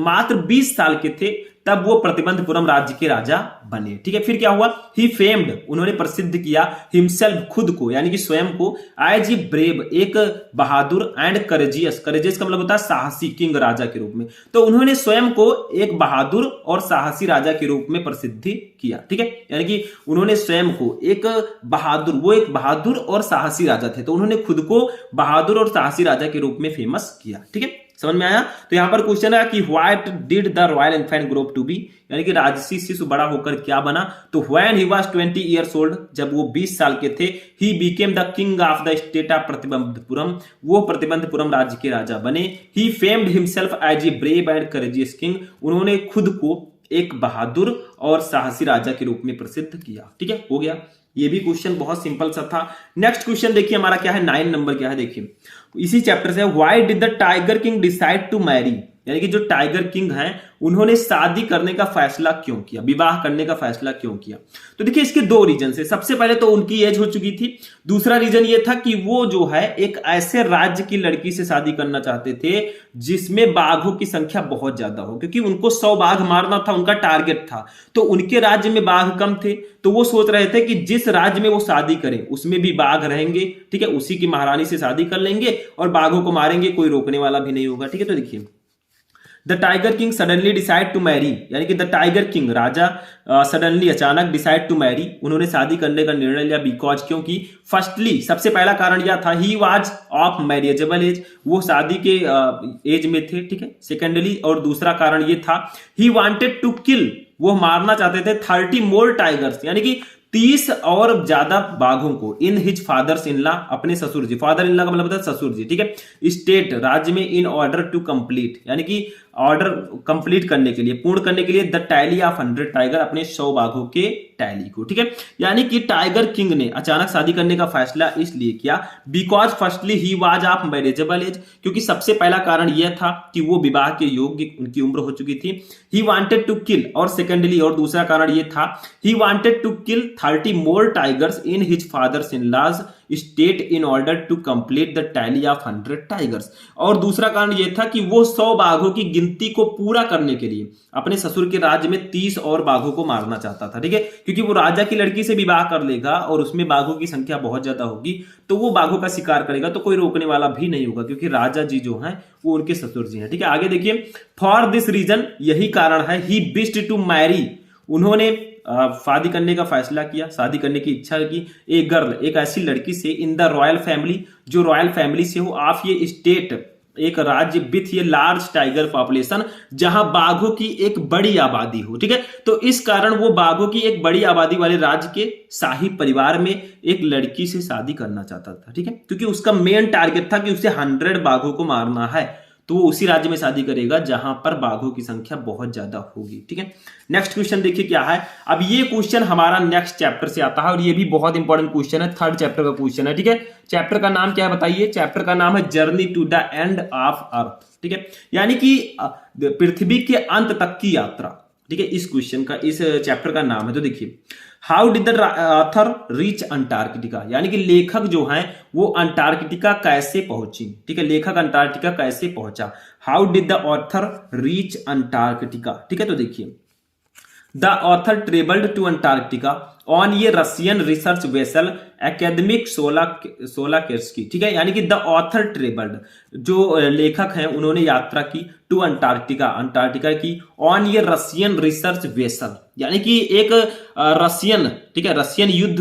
मात्र 20 साल के थे तब वो प्रतिबंधपुरम राज्य के राजा बने। ठीक है, फिर क्या हुआ, ही फेम्ड, उन्होंने प्रसिद्ध किया, हिमसेल्फ, खुद को, यानी कि स्वयं को, एज ए ब्रेव, एक बहादुर, एंड करेजियस, करेजियस का मतलब होता है साहसी, किंग, राजा के रूप में। तो उन्होंने स्वयं को एक बहादुर और साहसी राजा के रूप में प्रसिद्धि किया। ठीक है, यानी कि उन्होंने स्वयं को एक बहादुर, वो एक बहादुर और साहसी राजा थे, तो उन्होंने खुद को बहादुर और साहसी राजा के रूप में फेमस किया। ठीक है, समझ में आया। तो यहां पर क्वेश्चन है कि what did the royal infant grow up to be, यानी कि राजसी शिशु बड़ा होकर क्या बना। तो when he was 20 years old, जब वो 20 साल के थे, he became the king of the state of Pratibandapuram, वो प्रतिबंधपुरम राज्य के राजा बने। He famed himself as a brave and courageous king, उन्होंने खुद को एक बहादुर और साहसी राजा के रूप में प्रसिद्ध किया। ठीक है, हो गया, ये भी क्वेश्चन बहुत सिंपल सा था। नेक्स्ट क्वेश्चन देखिए हमारा क्या है, 9 नंबर क्या है, देखिए इसी चैप्टर से, why did the tiger king decide to marry, यानी कि जो टाइगर किंग हैं उन्होंने शादी करने का फैसला क्यों किया, विवाह करने का फैसला क्यों किया? तो देखिए इसके दो रीजन है। सबसे पहले तो उनकी एज हो चुकी थी। दूसरा रीजन ये था कि वो जो है एक ऐसे राज्य की लड़की से शादी करना चाहते थे जिसमें बाघों की संख्या बहुत ज्यादा हो, क्योंकि उनको 100 बाघ मारना था, उनका टारगेट था। तो उनके राज्य में बाघ कम थे, तो वो सोच रहे थे कि जिस राज्य में वो शादी करें उसमें भी बाघ रहेंगे, ठीक है, उसी की महारानी से शादी कर लेंगे और बाघों को मारेंगे, कोई रोकने वाला भी नहीं होगा, ठीक है। तो देखिए the tiger king suddenly decide to marry, यानी कि द टाइगर किंग राजा सडनली अचानक डिसाइड टू मैरी, उन्होंने शादी करने का निर्णय लिया। बिकॉज क्योंकि फर्स्टली सबसे पहला कारण यह था he was of marriageable age, वो शादी के एज में थे, ठीक है। सेकेंडली और दूसरा कारण ये था ही वांटेड टू किल, वो मारना चाहते थे 30 मोर टाइगर्स, यानी कि 30 और ज्यादा बाघों को in his father's in law, अपने ससुर जी, फादर इन लॉ का मतलब होता है ससुर जी, ठीक है। स्टेट राज्य में इन ऑर्डर टू कंप्लीट, यानी कि ऑर्डर कंप्लीट करने के लिए, पूर्ण करने के लिए द टैली ऑफ 100 टाइगर, अपने 100 बाघों के टैली को, ठीक है। यानी कि टाइगर किंग ने अचानक शादी करने का फैसला इसलिए किया because firstly he was of marriageable age, क्योंकि सबसे पहला कारण यह था कि वो विवाह के योग्य, उनकी उम्र हो चुकी थी। ही वांटेड टू किल, और सेकेंडली और दूसरा कारण यह था he wanted to kill 30 more tigers in his father's in law's state in order to complete the tally of 100 tigers, और दूसरा कारण यह था कि वो 100 बाघों की गिनती को पूरा करने के लिए अपने ससुर के राज्य में 30 और बाघों को मारना चाहता था, ठीक है। क्योंकि वो राजा की लड़की से विवाह कर लेगा और उसमें बाघों की संख्या बहुत ज्यादा होगी, तो वो बाघों का शिकार करेगा, तो कोई रोकने वाला भी नहीं होगा, क्योंकि राजा जी जो हैं वो उनके ससुर जी हैं, ठीक है। आगे देखिए फॉर दिस रीजन, यही कारण है ही विश्ड टू मैरी, उन्होंने शादी करने का फैसला किया, शादी करने की इच्छा की एक गर्ल, एक ऐसी लड़की से इन द रॉयल फैमिली, जो रॉयल फैमिली से हो, आप ये स्टेट, एक राज्य विथ ये लार्ज टाइगर पॉपुलेशन, जहां बाघों की एक बड़ी आबादी हो, ठीक है। तो इस कारण वो बाघों की एक बड़ी आबादी वाले राज्य के शाही परिवार में एक लड़की से शादी करना चाहता था, ठीक है, क्योंकि उसका मेन टारगेट था कि उसे 100 बाघों को मारना है, तो वो उसी राज्य में शादी करेगा जहां पर बाघों की संख्या बहुत ज्यादा होगी, ठीक है। नेक्स्ट क्वेश्चन देखिए क्या है। अब ये क्वेश्चन हमारा नेक्स्ट चैप्टर से आता है और ये भी बहुत इंपॉर्टेंट क्वेश्चन है, 3rd चैप्टर का क्वेश्चन है, ठीक है। चैप्टर का नाम क्या है बताइए? चैप्टर का नाम है journey to the end of earth, ठीक है, यानी कि पृथ्वी के अंत तक की यात्रा, ठीक है। इस क्वेश्चन का, इस चैप्टर का नाम है। तो देखिए how did the author reach Antarctica, यानी कि लेखक जो हैं वो अंटार्कटिका कैसे पहुंची, ठीक है, लेखक अंटार्कटिका कैसे पहुंचा। How did the author reach Antarctica, ठीक है। तो देखिए the author travelled to Antarctica on ये Russian research vessel Akademik Shokalskiy, ठीक है, यानी कि द ऑथर ट्रेवल्ड, जो लेखक हैं उन्होंने यात्रा की टू अंटार्कटिका, अंटार्कटिका की, ऑन ये रशियन रिसर्च वेसल, यानी कि एक रशियन, ठीक है, रशियन युद्ध,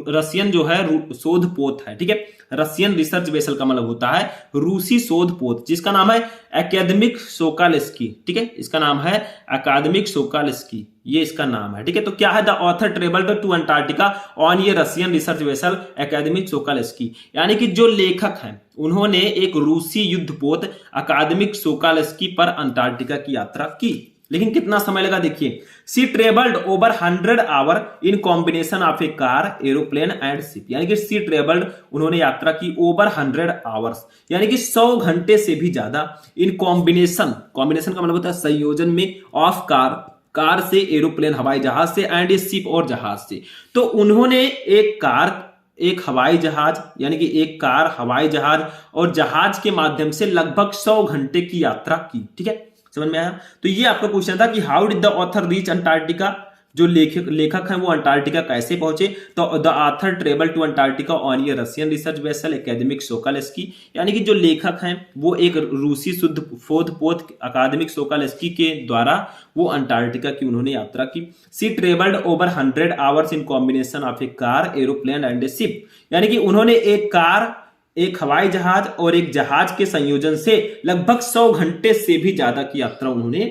रशियन जो है शोध पोत है, ठीक है। रशियन रिसर्च वेसल का मतलब होता है रूसी शोध पोत, जिसका नाम है एकेडमिक सोकालेस्की, ठीक है, इसका नाम है अकादमिक सोकालेस्की, ये इसका नाम है, ठीक है। तो क्या है? The author travelled to Antarctica on ये Russian research vessel Akademik Shokalskiy, यानी कि जो लेखक हैं उन्होंने एक रूसी युद्धपोत अकादमिक सोकालेस्की पर अंटार्कटिका की यात्रा की। लेकिन कितना समय लगा देखिए, she travelled over 100 hour in combination of a car, aeroplane and ship, यानी कि सी ट्रेवल्ड, उन्होंने यात्रा की ओवर 100 आवर्स, यानी कि 100 घंटे से भी ज्यादा, इन कॉम्बिनेशन, कॉम्बिनेशन का मतलब होता है संयोजन में, ऑफ कार, कार से, एरोप्लेन हवाई जहाज से, एंड ए शिप और जहाज से। तो उन्होंने एक कार, एक हवाई जहाज, यानी कि एक कार, हवाई जहाज और जहाज के माध्यम से लगभग 100 घंटे की यात्रा की, ठीक है, समझ में आया। तो ये आपका क्वेश्चन था कि how did the author reach Antarctica, जो लेखक हैं वो अंटार्कटिका कैसे पहुंचे। तो the author travel to Antarctica on ये Russian research vessel Akademik Shokalskiy, यानी कि जो लेखक हैं वो एक रूसी शोध पोत अकादमिक सोकालेस्की के द्वारा वो अंटार्कटिका की उन्होंने यात्रा की। She travelled over 100 hours in combination of a car, aeroplane and a ship, यानी कि उन्होंने एक कार, एक हवाई जहाज और एक जहाज के संयोजन से लगभग 100 घंटे से भी ज्यादा की यात्रा उन्होंने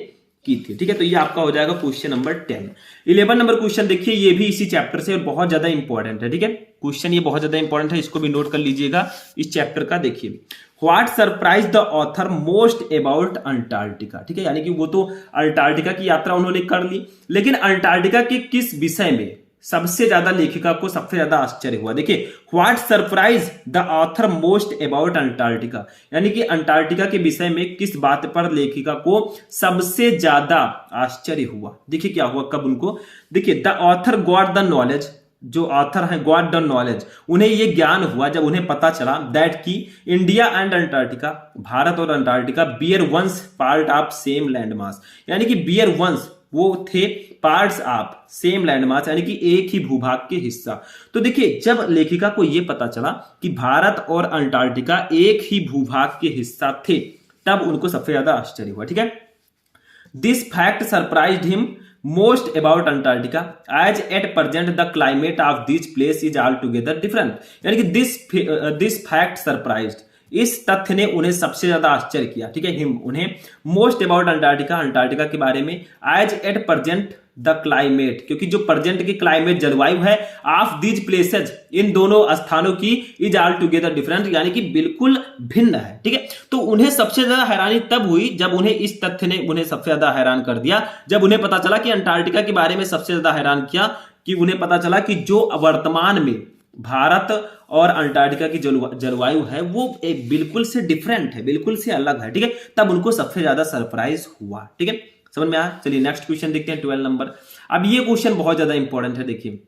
की थी, ठीक है। तो ये आपका हो जाएगा क्वेश्चन नंबर 10। 11 नंबर क्वेश्चन देखिए, ये भी इसी चैप्टर से और बहुत ज्यादा इंपॉर्टेंट है, ठीक है, क्वेश्चन ये बहुत ज्यादा इंपॉर्टेंट है, इसको भी नोट कर लीजिएगा। इस चैप्टर का देखिए, what surprise the author most about Antarctica, ठीक है, यानी कि वो तो अंटार्कटिका की यात्रा उन्होंने कर ली, लेकिन अंटार्कटिका के किस विषय में सबसे ज्यादा लेखिका को सबसे ज्यादा आश्चर्य हुआ। देखिए, what surprise the author most about Antarctica, यानी कि अंटार्कटिका के विषय में किस बात पर लेखिका को सबसे ज्यादा आश्चर्य हुआ। देखिए क्या हुआ, कब उनको, देखिए, the author got the knowledge, जो ऑथर है गॉट द नॉलेज, उन्हें यह ज्ञान हुआ जब उन्हें पता चला दैट की इंडिया एंड अंटार्कटिका, भारत और Antarctica, were once part of same land mass, यानी कि बियर वंस वो थे parts of same land mass, यानी कि एक ही भूभाग के हिस्सा। तो देखिए, जब लेखिका को यह पता चला कि भारत और अंटार्कटिका एक ही भूभाग के हिस्सा थे, तब उनको सबसे ज्यादा आश्चर्य हुआ। ठीक है, this fact surprised him most about Antarctica as at present the climate of this place is all together different, यानी कि दिस फैक्ट सरप्राइज्ड, इस तथ्य ने उन्हें सबसे ज्यादा आश्चर्य किया। ठीक है, हिम उन्हें, मोस्ट अबाउट अंटार्कटिका, अंटार्कटिका के बारे में, as at present the climate, क्योंकि जो प्रेजेंट की क्लाइमेट जलवायु है ऑफ दीज प्लेसेज, इन दोनों स्थानों की, इज ऑल टुगेदर डिफरेंट, यानी कि बिल्कुल भिन्न है। ठीक है, तो उन्हें सबसे ज्यादा हैरानी तब हुई जब उन्हें इस तथ्य ने उन्हें सबसे ज्यादा हैरान कर दिया, जब उन्हें पता चला कि अंटार्कटिका के बारे में सबसे ज्यादा हैरान किया कि उन्हें पता चला कि जो वर्तमान में भारत और अंटार्कटिका की जलवायु है वो एक बिल्कुल से डिफरेंट है, बिल्कुल से अलग है। ठीक है, तब उनको सबसे ज्यादा सरप्राइज हुआ। ठीक है, समझ में आया। चलिए नेक्स्ट क्वेश्चन देखते हैं, 12 नंबर। अब ये क्वेश्चन बहुत ज्यादा इंपॉर्टेंट है। देखिए,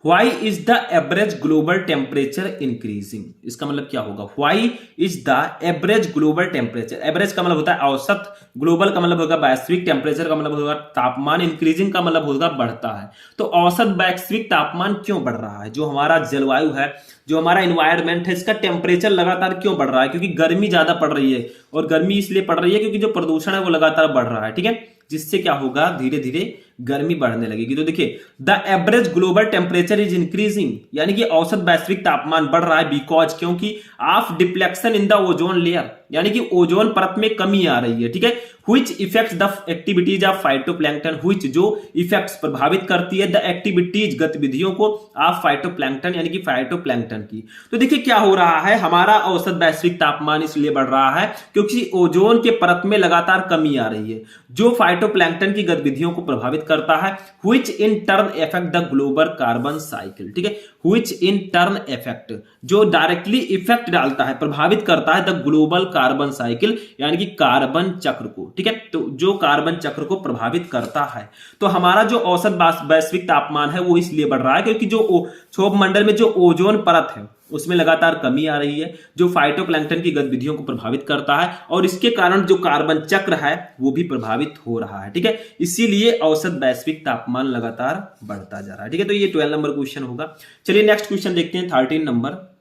Why is the average global temperature increasing? इसका मतलब क्या होगा? Why is the average global temperature? Average का मतलब होता है औसत, ग्लोबल का मतलब होगा वैश्विक, टेम्परेचर का मतलब होगा तापमान, इंक्रीजिंग का मतलब होगा बढ़ता है। तो औसत वैश्विक तापमान क्यों बढ़ रहा है? जो हमारा जलवायु है, जो हमारा एनवायरनमेंट है, इसका टेम्परेचर लगातार क्यों बढ़ रहा है? क्योंकि गर्मी ज्यादा पड़ रही है, और गर्मी इसलिए पड़ रही है क्योंकि जो प्रदूषण है वो लगातार बढ़ रहा है। ठीक है, जिससे क्या होगा, धीरे धीरे गर्मी बढ़ने लगेगी। तो देखिए, the average global temperature is increasing, यानी कि औसत वैश्विक तापमान बढ़ रहा है, बिकॉज, क्योंकि of deflection in the ozone layer, यानी कि ओजोन परत में कमी आ रही है। ठीक है, which affects the activities of phytoplankton, which जो इफेक्ट्स प्रभावित करती है द एक्टिविटीज गतिविधियों को ऑफ फाइटोप्लैंक्टन, यानी कि फाइटोप्लैंक्टन की। तो देखिए क्या हो रहा है, हमारा औसत वैश्विक तापमान इसलिए बढ़ रहा है क्योंकि ओजोन के परत में लगातार कमी आ रही है, जो फाइटोप्लैंक्टन की गतिविधियों को प्रभावित करता है, which in turn affect the global carbon cycle। ठीक है, which in turn affect, जो डायरेक्टली इफेक्ट डालता है, प्रभावित करता है द ग्लोबल कार्बन साइकिल, यानी कि कार्बन चक्र को। ठीक है, तो जो कार्बन चक्र को प्रभावित करता है, तो हमारा जो औसत वैश्विक तापमान है वो इसलिए बढ़ रहा है क्योंकि जो क्षोभ मंडल में जो ओजोन परत है उसमें लगातार कमी आ रही है, जो फाइटोप्लैंक्टन की गतिविधियों को प्रभावित करता है, और इसके कारण जो कार्बन चक्र है वो भी प्रभावित हो रहा है। ठीक है, इसीलिए औसत वैश्विक तापमान लगातार बढ़ता जा रहा है। ठीक है, तो ये 12 नंबर क्वेश्चन होगा। चलिए नेक्स्ट क्वेश्चन देखते हैं, 13 नंबर।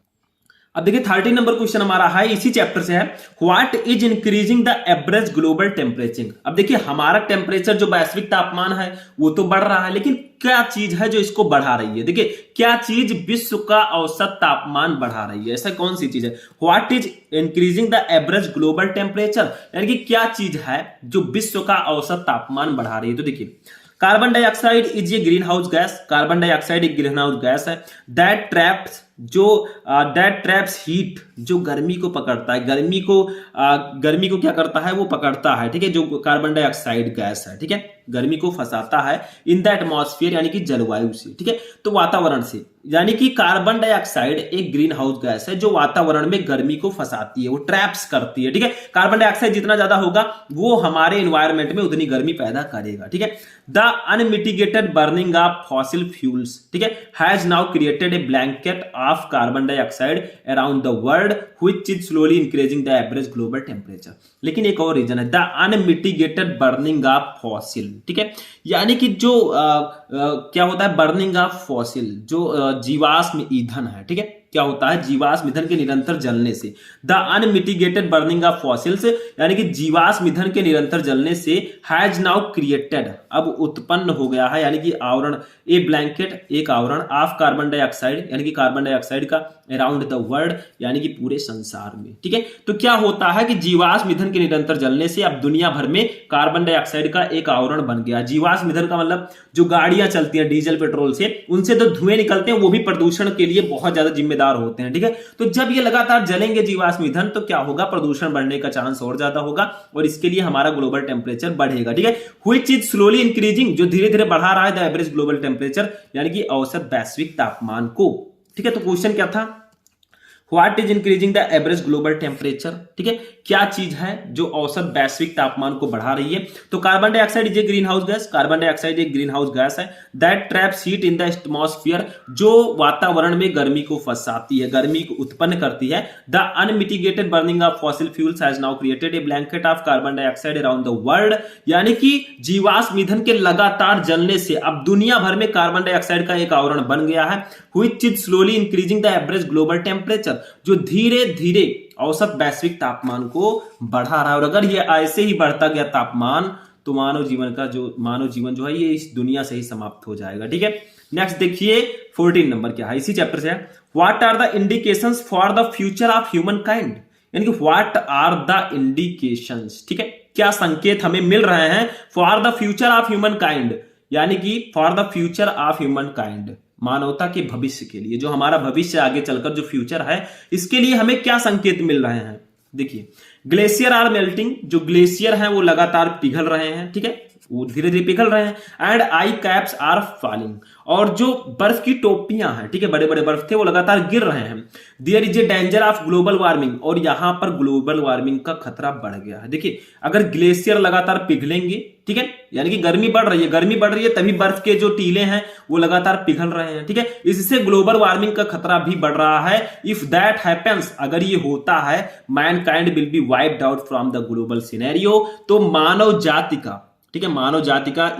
अब देखिए 13 नंबर क्वेश्चन हमारा है, इसी चैप्टर से है, what is increasing the average global temperature. अब देखिए हमारा टेम्परेचर जो वैश्विक तापमान है वो तो बढ़ रहा है, लेकिन क्या चीज है जो इसको बढ़ा रही है? देखिए क्या चीज विश्व का औसत तापमान बढ़ा रही है, ऐसा कौन सी चीज है? What is increasing the average global temperature, यानी कि क्या चीज है जो विश्व का औसत तापमान बढ़ा रही है? तो देखिए carbon dioxide is a green house gas, carbon dioxide एक ग्रीन हाउस गैस है, दैट ट्रैप्स हीट, जो गर्मी को पकड़ता है, गर्मी को क्या करता है, वो पकड़ता है। ठीक है, जो कार्बन डाइऑक्साइड गैस है, ठीक है, गर्मी को फंसाता है इन द एटमॉस्फेयर, यानी कि जलवायु से। ठीक है, तो वातावरण से, यानी कि कार्बन डाइऑक्साइड एक ग्रीन हाउस गैस है जो वातावरण में गर्मी को फंसाती है, वो ट्रैप्स करती है। ठीक है, कार्बन डाइऑक्साइड जितना ज्यादा होगा वो हमारे एनवायरमेंट में उतनी गर्मी पैदा करेगा। ठीक है, the unmitigated burning of fossil fuels, ठीक है, has now created a blanket of carbon dioxide around the world which is slowly increasing the average global temperature. लेकिन एक और रीजन है, the unmitigated burning of fossil. ठीक है, यानी कि जो क्या होता है, बर्निंग ऑफ फॉसिल, जो जीवाश्म ईंधन है। ठीक है, क्या होता है, जीवाश्म ईंधन के निरंतर जलने से, the unmitigated burning of fossils, यानी कि जीवाश्म ईंधन के निरंतर जलने से, हैज नाउ क्रिएटेड, अब उत्पन्न हो गया है, यानी कि आवरण, ए ब्लैंकेट, एक आवरण, ऑफ कार्बन डाइऑक्साइड, यानी कि कार्बन डाइऑक्साइड का, अराउंड द वर्ल्ड, यानी कि पूरे संसार में। ठीक है, तो क्या होता है कि जीवाश्म ईंधन के निरंतर जलने से अब दुनिया भर में कार्बन डाइऑक्साइड का एक आवरण बन गया। जीवाश्म ईंधन का मतलब जो गाड़ियां चलती हैं डीजल पेट्रोल से, उनसे जो धुएं निकलते हैं वो भी प्रदूषण के लिए बहुत ज्यादा जिम्मेदार होते हैं। ठीक है, तो जब ये लगातार जलेंगे जीवाश्म ईंधन तो क्या होगा, प्रदूषण बढ़ने का चांस और ज्यादा होगा और इसके लिए हमारा ग्लोबल टेम्परेचर बढ़ेगा। ठीक है, व्हिच इज स्लोली इंक्रीजिंग, जो धीरे धीरे बढ़ा रहा है द एवरेज ग्लोबल टेम्परेचर, यानी कि औसत वैश्विक तापमान को। ठीक है, तो क्वेश्चन क्या था, what is increasing the average global temperature. ठीक है, क्या चीज है जो औसत वैश्विक तापमान को बढ़ा रही है। तो carbon dioxide is a green house gas, carbon dioxide एक ग्रीन हाउस गैस है that traps heat in the atmosphere, जो वातावरण में गर्मी को फंसाती है, गर्मी को उत्पन्न करती है। The unmitigated burning of fossil fuels has now created a blanket of carbon dioxide around the world, यानी कि जीवाश्म ईंधन के लगातार जलने से अब दुनिया भर में कार्बन डाइऑक्साइड का एक आवरण बन गया है। Which is slowly increasing the average global temperature, जो धीरे धीरे औसत वैश्विक तापमान को बढ़ा रहा है। और अगर ये ऐसे ही बढ़ता गया तापमान तो मानव जीवन जो है ये इस दुनिया से ही समाप्त हो जाएगा। ठीक है, नेक्स्ट देखिए 14 नंबर क्या है, इसी चैप्टर से है। What are the indications for the future of human kind, यानी कि व्हाट आर द इंडिकेशंस। ठीक है, क्या संकेत हमें मिल रहे हैं for the future of human kind, यानी कि for the future of human kind, मानवता के भविष्य के लिए, जो हमारा भविष्य आगे चलकर जो फ्यूचर है इसके लिए हमें क्या संकेत मिल रहे हैं। देखिए, ग्लेशियर आर मेल्टिंग, जो ग्लेशियर हैं वो लगातार पिघल रहे हैं। ठीक है, वो धीरे धीरे पिघल रहे हैं। And ice caps are falling, और जो बर्फ की टोपियां हैं, ठीक है, बड़े बड़े बर्फ थे वो लगातार गिर रहे हैं। There is a danger of global warming, और यहां पर ग्लोबल वार्मिंग का खतरा बढ़ गया है। देखिए, अगर ग्लेशियर लगातार पिघलेंगे, ठीक है, यानी कि गर्मी बढ़ रही है, तभी बर्फ के जो टीले हैं वो लगातार पिघल रहे हैं। ठीक है, इससे ग्लोबल वार्मिंग का खतरा भी बढ़ रहा है। इफ दैट हैपेंस, अगर ये होता है, Mankind will be wiped out from the global scenario, तो मानव जाति का, ठीक है, मानव जाति का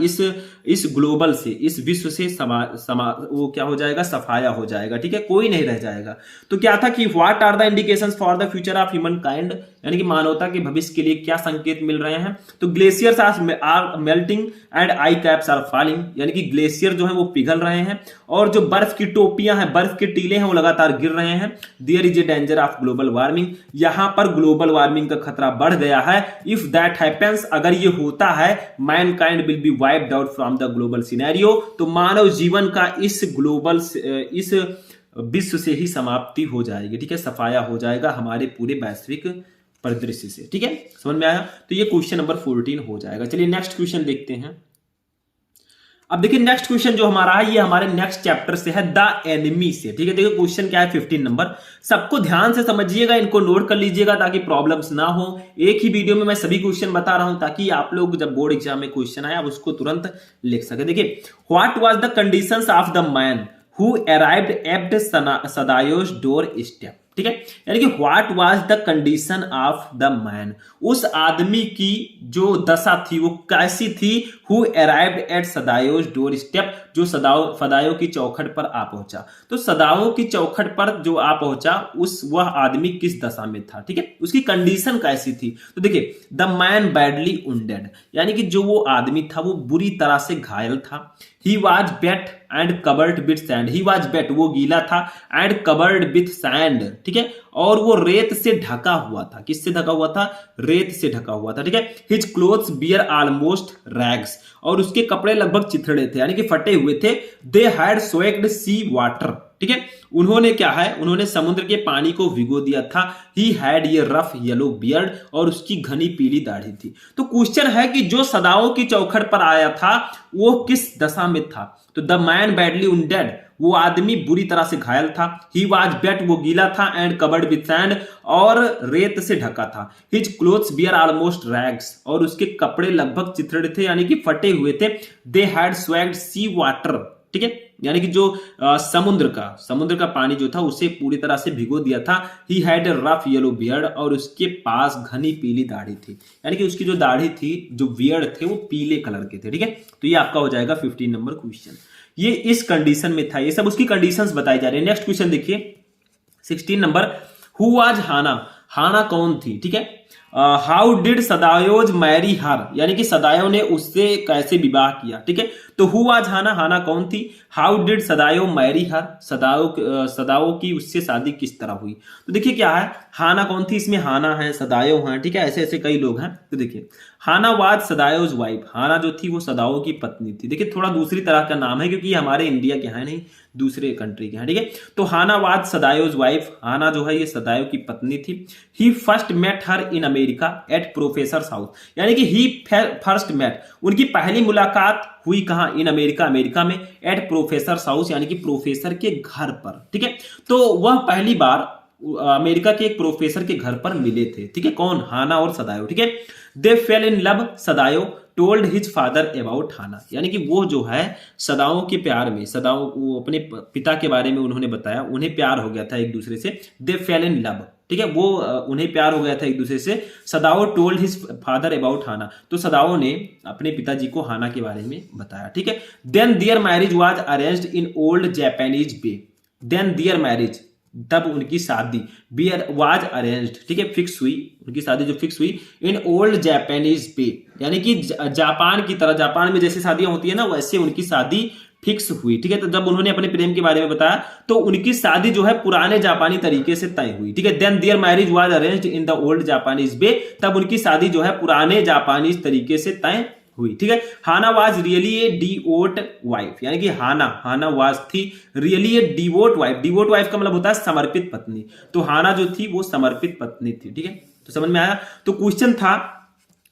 इस ग्लोबल से, इस विश्व से वो क्या हो जाएगा, सफाया हो जाएगा। ठीक है, कोई नहीं रह जाएगा। तो क्या था कि what are the indications for the future of human kind, यानी कि मानवता के भविष्य के लिए क्या संकेत मिल रहे हैं। तो glaciers are melting and ice caps are falling, यानी कि ग्लेशियर जो है वो पिघल रहे हैं और जो बर्फ की टोपियां हैं, बर्फ के टीले हैं वो लगातार गिर रहे हैं। There is a danger of global warming, यहां पर ग्लोबल वार्मिंग का खतरा बढ़ गया है। इफ दैट हैपेंस, अगर ये होता है, Mankind will be wiped out from the global scenario, तो मानव जीवन का इस विश्व से ही समाप्ति हो जाएगी। ठीक है, सफाया हो जाएगा हमारे पूरे वैश्विक परिदृश्य से। ठीक है, समझ में आया। तो ये क्वेश्चन नंबर 14 हो जाएगा। चलिए नेक्स्ट क्वेश्चन देखते हैं। अब देखिए नेक्स्ट क्वेश्चन जो हमारा है ये हमारे नेक्स्ट चैप्टर से है, द एनिमी से। ठीक है, देखिए क्वेश्चन क्या है 15 नंबर, सबको ध्यान से समझिएगा, इनको नोट कर लीजिएगा ताकि प्रॉब्लम्स ना हो। एक ही वीडियो में मैं सभी क्वेश्चन बता रहा हूं ताकि आप लोग जब बोर्ड एग्जाम में क्वेश्चन आए आप उसको तुरंत लिख सके। देखिए, what was the conditions of the man who arrived at Sadao's door step. ठीक है, यानी कि what was the condition of the man, उस आदमी की जो दशा थी वो कैसी थी। Who arrived at Sadao's door step, जो सदाओं की चौखट पर आ पहुंचा। तो सदाओं की चौखट पर जो आ पहुंचा वह आदमी किस दशा में था। ठीक है, उसकी कंडीशन कैसी थी। तो देखिए, द मैन बैडली वुंडेड, यानी कि जो वो आदमी था वो बुरी तरह से घायल था। He was wet and covered with sand, he was wet, वो गीला था, एंड कवर्ड विथ सैंड, ठीक है, और वो रेत से ढका हुआ था। किससे ढका हुआ था, रेत से ढका हुआ था। ठीक है, his clothes were almost rags, और उसके कपड़े लगभग चिथड़े थे, यानी कि फटे हुए थे। दे हैड स्वेक्ड सी वाटर, ठीक है, उन्होंने क्या है, उन्होंने समुद्र के पानी को भिगो दिया था। ही हैड ये रफ येलो बियर्ड, और उसकी घनी पीली दाढ़ी थी। तो क्वेश्चन है कि जो सदाओं की चौखट पर आया था वो किस दशा में था। तो द मैन बैडली वुंडेड, वो आदमी बुरी तरह से घायल था। ही वाज वेट, वो गीला था, एंड कवर्ड विथ सैंड, और रेत से ढका था। His clothes were almost rags, और उसके कपड़े लगभग चिथड़े थे, यानी कि फटे हुए थे। दे हैड स्वैग्ड सी वाटर, ठीक है, यानी कि जो समुद्र का पानी जो था उसे पूरी तरह से भिगो दिया था। He had a rough yellow beard, और उसके पास घनी पीली दाढ़ी थी, यानी कि उसकी जो दाढ़ी थी, जो बियर्ड थे वो पीले कलर के थे। ठीक है, तो ये आपका हो जाएगा 15 नंबर क्वेश्चन। ये इस कंडीशन में था, ये सब उसकी कंडीशंस बताई जा रही है। नेक्स्ट क्वेश्चन देखिए 16 नंबर, हु वाज हाना, हाना कौन थी। ठीक है, हाउ डिड सदायोज मैरी हर, यानी कि सदायो ने उससे कैसे विवाह किया। ठीक है, तो हु वाज हाना, हाना कौन थी। हाउ डिड सदायो मैरी हर, सदाओ की उससे शादी किस तरह हुई। तो देखिए क्या है, हाना कौन थी, इसमें हाना है, सदायो है, ठीक है, ऐसे ऐसे कई लोग हैं। तो देखिए हाना वाज सदायोज वाइफ, हाना जो थी वो सदाओ की पत्नी थी। देखिए थोड़ा दूसरी तरह का नाम है क्योंकि ये हमारे इंडिया के हैं नहीं, दूसरे कंट्री के हैं। ठीक है, तो हाना वाज सदायोज वाइफ, हाना जो है ये सदायो की पत्नी थी। He first met her in America at professor house, यानी कि ही फर्स्ट मेट, उनकी पहली मुलाकात हुई कहां, इन अमेरिका, अमेरिका में, एट प्रोफेसर हाउस, यानी कि प्रोफेसर के घर पर। ठीक है, तो वह पहली बार अमेरिका के एक प्रोफेसर के घर पर मिले थे। ठीक है, कौन, हाना और सदायो। ठीक है, they fell in love, Sadao told his father about Hana, यानी कि वो जो है सदाओं के प्यार में, सदाओं वो अपने पिता के बारे में उन्होंने बताया, उन्हें प्यार हो गया था एक दूसरे से। दे फेल इन लव, ठीक है, वो उन्हें प्यार हो गया था एक दूसरे से। सदाओ टोल्ड हिज फादर अबाउट हाना, तो सदाओ ने अपने पिताजी को हाना के बारे में बताया। ठीक है, then their marriage was arranged in old Japanese way, then their marriage, तब उनकी शादी, बियर वाज अरेंज्ड, ठीक है, फिक्स हुई, उनकी शादी जो फिक्स हुई, इन ओल्ड जापानीज पे, यानी कि जापान की तरह, जापान में जैसे शादियां होती है ना वैसे उनकी शादी फिक्स हुई। ठीक है, तो जब उन्होंने अपने प्रेम के बारे में बताया तो उनकी शादी जो है पुराने जापानी तरीके से तय हुई। ठीक है, then their marriage was arranged in the old Japanese way, तब उनकी शादी जो है पुराने जापानीज तरीके से तय हुई। ठीक है, Hana was really a devout wife, यानी कि हाना वाज थी really a devout wife, devout wife का मतलब होता है समर्पित पत्नी, तो हाना जो थी वो समर्पित पत्नी थी। ठीक है, तो समझ में आया। तो क्वेश्चन था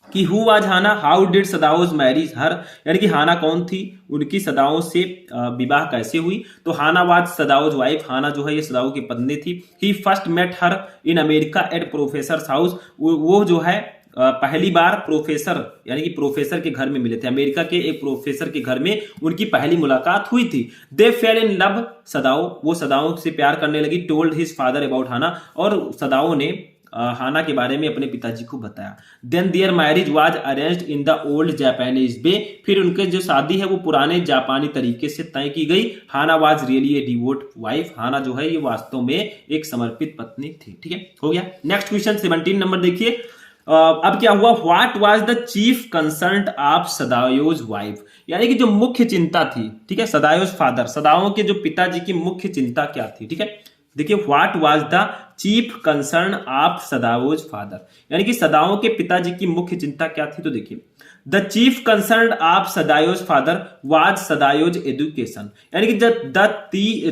कि who was Hana, how did Sadao's marriage her, यानी कि हाना कौन थी, उनकी सदाओं से विवाह कैसे हुई। तो हाना वाज सदाओज वाइफ, हाना जो है ये सदाओं की पत्नी थी। He first met her in America at professor house, वो जो है पहली बार प्रोफेसर, यानी कि प्रोफेसर के घर में मिले थे, अमेरिका के एक प्रोफेसर के घर में उनकी पहली मुलाकात हुई थी। दे फेल इन लव, सदाओ, वो सदाओं से प्यार करने लगी। टोल्ड हिज फादर अबाउट हाना, और सदाओ ने हाना के बारे में अपने पिताजी को बताया। Then their marriage was arranged in the old Japanese way, फिर उनके जो शादी है वो पुराने जापानी तरीके से तय की गई। Hana was really a devout wife, Hana जो है ये वास्तव में एक समर्पित पत्नी थी। ठीक है, हो गया। नेक्स्ट क्वेश्चन 17 नंबर देखिए। अब क्या हुआ, what was the chief concern of Sadao's wife, यानी कि जो मुख्य चिंता थी, ठीक है, सदायोज फादर, सदाओं के जो पिताजी की मुख्य चिंता क्या थी। ठीक है, देखिए what was the chief concern of Sadao's father, यानी कि सदाओं के पिताजी की मुख्य चिंता क्या थी। तो देखिए the chief concern of Sadao's father was Sadao's education, यानी कि the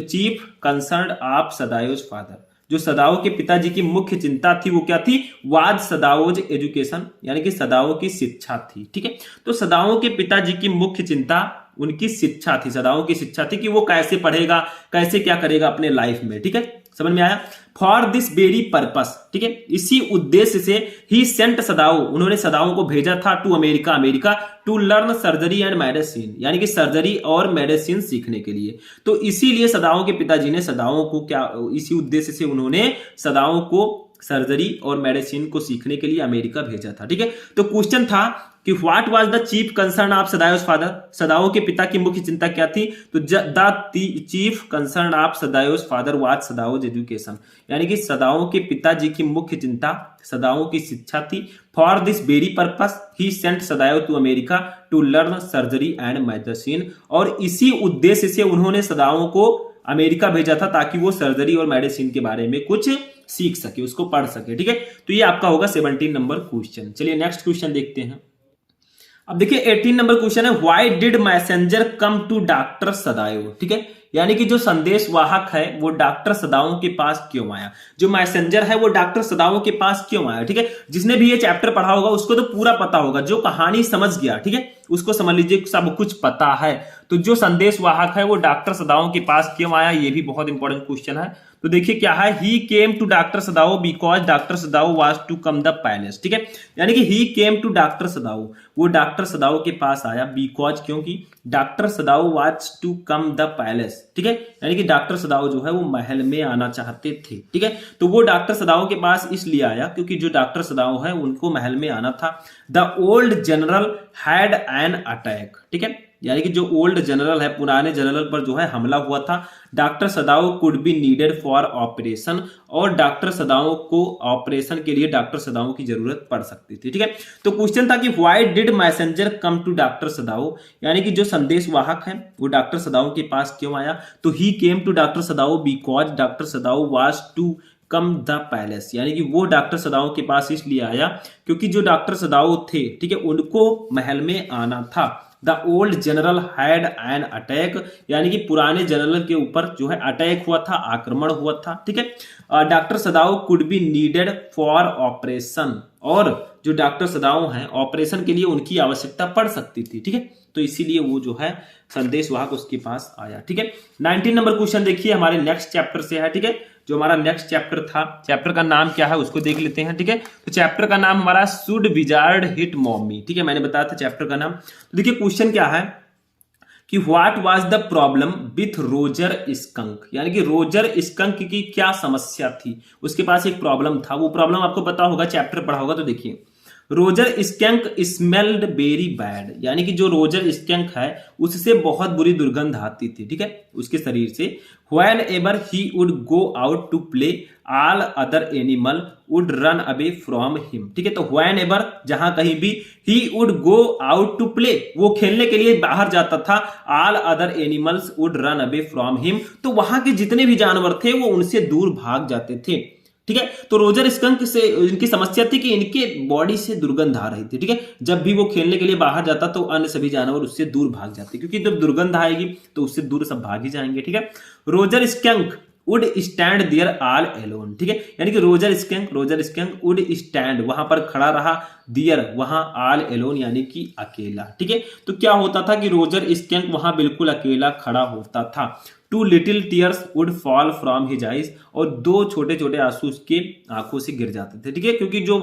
chief concern of Sadao's father, जो सदाओं के पिताजी की मुख्य चिंता थी वो क्या थी, वाज सदाओज एजुकेशन, यानी कि सदाओं की शिक्षा थी। ठीक है, तो सदाओं के पिताजी की मुख्य चिंता उनकी शिक्षा थी, सदाओं की शिक्षा थी कि वो कैसे पढ़ेगा, कैसे क्या करेगा अपने लाइफ में। ठीक है, समझ में आया। फॉर दिस वेरी पर्पस, ठीक है, इसी उद्देश्य से ही सेंट सदाओ, उन्होंने सदाओं को भेजा था to America, America to learn surgery and medicine, यानी कि सर्जरी और मेडिसिन सीखने के लिए। तो इसीलिए सदाओं के पिताजी ने सदाओं को क्या, इसी उद्देश्य से उन्होंने सदाओं को सर्जरी और मेडिसिन को सीखने के लिए अमेरिका भेजा था। ठीक है, तो क्वेश्चन था कि what was the chief concern of Sadao's father, Sadao के पिता की मुख्य चिंता क्या थी। तो the chief concern of Sadao's father was Sadao's education, यानी कि सदाओं के पिताजी की मुख्य चिंता सदाओं की शिक्षा थी। For this very purpose he sent Sadao to America to learn surgery and medicine, और इसी उद्देश्य से उन्होंने सदाओं को अमेरिका भेजा था ताकि वो सर्जरी और मेडिसिन के बारे में कुछ सीख सके, उसको पढ़ सके। ठीक है, तो ये आपका होगा 17 नंबर क्वेश्चन। चलिए नेक्स्ट क्वेश्चन देखते हैं। अब देखिए 18 नंबर क्वेश्चन है, why did messenger come to doctor Sadao. ठीक है, यानी कि जो संदेश वाहक है वो डॉक्टर सदाओं के पास क्यों आया, जो मैसेंजर है वो डॉक्टर सदाओं के पास क्यों आया। ठीक है, जिसने भी ये चैप्टर पढ़ा होगा उसको तो पूरा पता होगा, जो कहानी समझ गया, ठीक है, उसको समझ लीजिए सब कुछ पता है। तो जो संदेश वाहक है वो डॉक्टर सदाओं के पास क्यों आया, ये भी बहुत इंपॉर्टेंट क्वेश्चन है। तो देखिए क्या है, he came to doctor Sadao because doctor Sadao was to come the palace. ठीक है, यानी कि ही केम टू डॉक्टर सदाओ, वो डॉक्टर सदाओ के पास आया बिकॉज, क्योंकि doctor Sadao was to come the palace. ठीक है, यानी कि डॉक्टर सदाओ जो है वो महल में आना चाहते थे। ठीक है, तो वो डॉक्टर सदाओ के पास इसलिए आया क्योंकि जो डॉक्टर सदाओ है उनको महल में आना था। The old general had an attack. ठीक है, यानी कि जो ओल्ड जनरल है, पुराने जनरल पर जो है हमला हुआ था। Doctor Sadao could be needed for operation, और डॉक्टर सदाओ को ऑपरेशन के लिए डॉक्टर सदाओ की जरूरत पड़ सकती थी। ठीक है, तो क्वेश्चन था कि why did messenger come to doctor Sadao, यानी कि जो संदेश वाहक है वो डॉक्टर सदाओ के पास क्यों आया। तो he came to doctor Sadao because doctor Sadao was to come the palace, यानी कि वो डॉक्टर सदाओ के पास इसलिए आया क्योंकि जो डॉक्टर सदाओ थे, ठीक है, उनको महल में आना था। The old general had an attack, यानी कि पुराने जनरल के ऊपर जो है अटैक हुआ था, आक्रमण हुआ था। ठीक है, doctor Sadao could be needed for operation, और जो डॉक्टर सदाओ हैं ऑपरेशन के लिए उनकी आवश्यकता पड़ सकती थी। ठीक है, तो इसीलिए वो जो है संदेश वाहक उसके पास आया। ठीक है, 19 नंबर क्वेश्चन देखिए हमारे नेक्स्ट चैप्टर से है। ठीक है, जो हमारा नेक्स्ट चैप्टर था, चैप्टर का नाम क्या है उसको देख लेते हैं। ठीक है, तो चैप्टर का नाम हमारा शुड विजार्ड हिट मॉमी। ठीक है, मैंने बताया था चैप्टर का नाम। तो देखिए क्वेश्चन क्या है कि what was the problem with Roger skunk, यानी कि रोजर स्कंक की क्या समस्या थी, उसके पास एक प्रॉब्लम था। वो प्रॉब्लम आपको पता होगा, चैप्टर पढ़ा होगा। तो देखिए Roger skunk smelled very bad, यानी कि जो रोजर स्कंक है उससे बहुत बुरी दुर्गंध आती थी। ठीक है, उसके शरीर से। When ever he would go out to play all other animal would run away from him. ठीक है, तो व्हेन एवर जहां कहीं भी, he would go out to play, वो खेलने के लिए बाहर जाता था। All other animals would run away from him, तो वहां के जितने भी जानवर थे वो उनसे दूर भाग जाते थे। ठीक है, तो रोजर स्कंक से इनकी समस्या थी कि इनके बॉडी से दुर्गंध आ रही थी। ठीक है, जब भी वो खेलने के लिए बाहर जाता तो अन्य सभी जानवर उससे दूर भाग जाते, क्योंकि जब दुर्गंध आएगी तो उससे दूर सब भाग ही जाएंगे। ठीक है, Roger Skunk would stand there all alone. ठीक है, यानी कि रोजर स्कंक वुड स्टैंड, वहां पर खड़ा रहा, देयर वहां, ऑल एलोन यानी कि अकेला। ठीक है, तो क्या होता था कि रोजर स्कंक वहां बिल्कुल अकेला खड़ा होता था। Two little tears would fall from his eyes, और दो छोटे छोटे आंसू उसके आंखों से गिर जाते थे। ठीक है, क्योंकि जो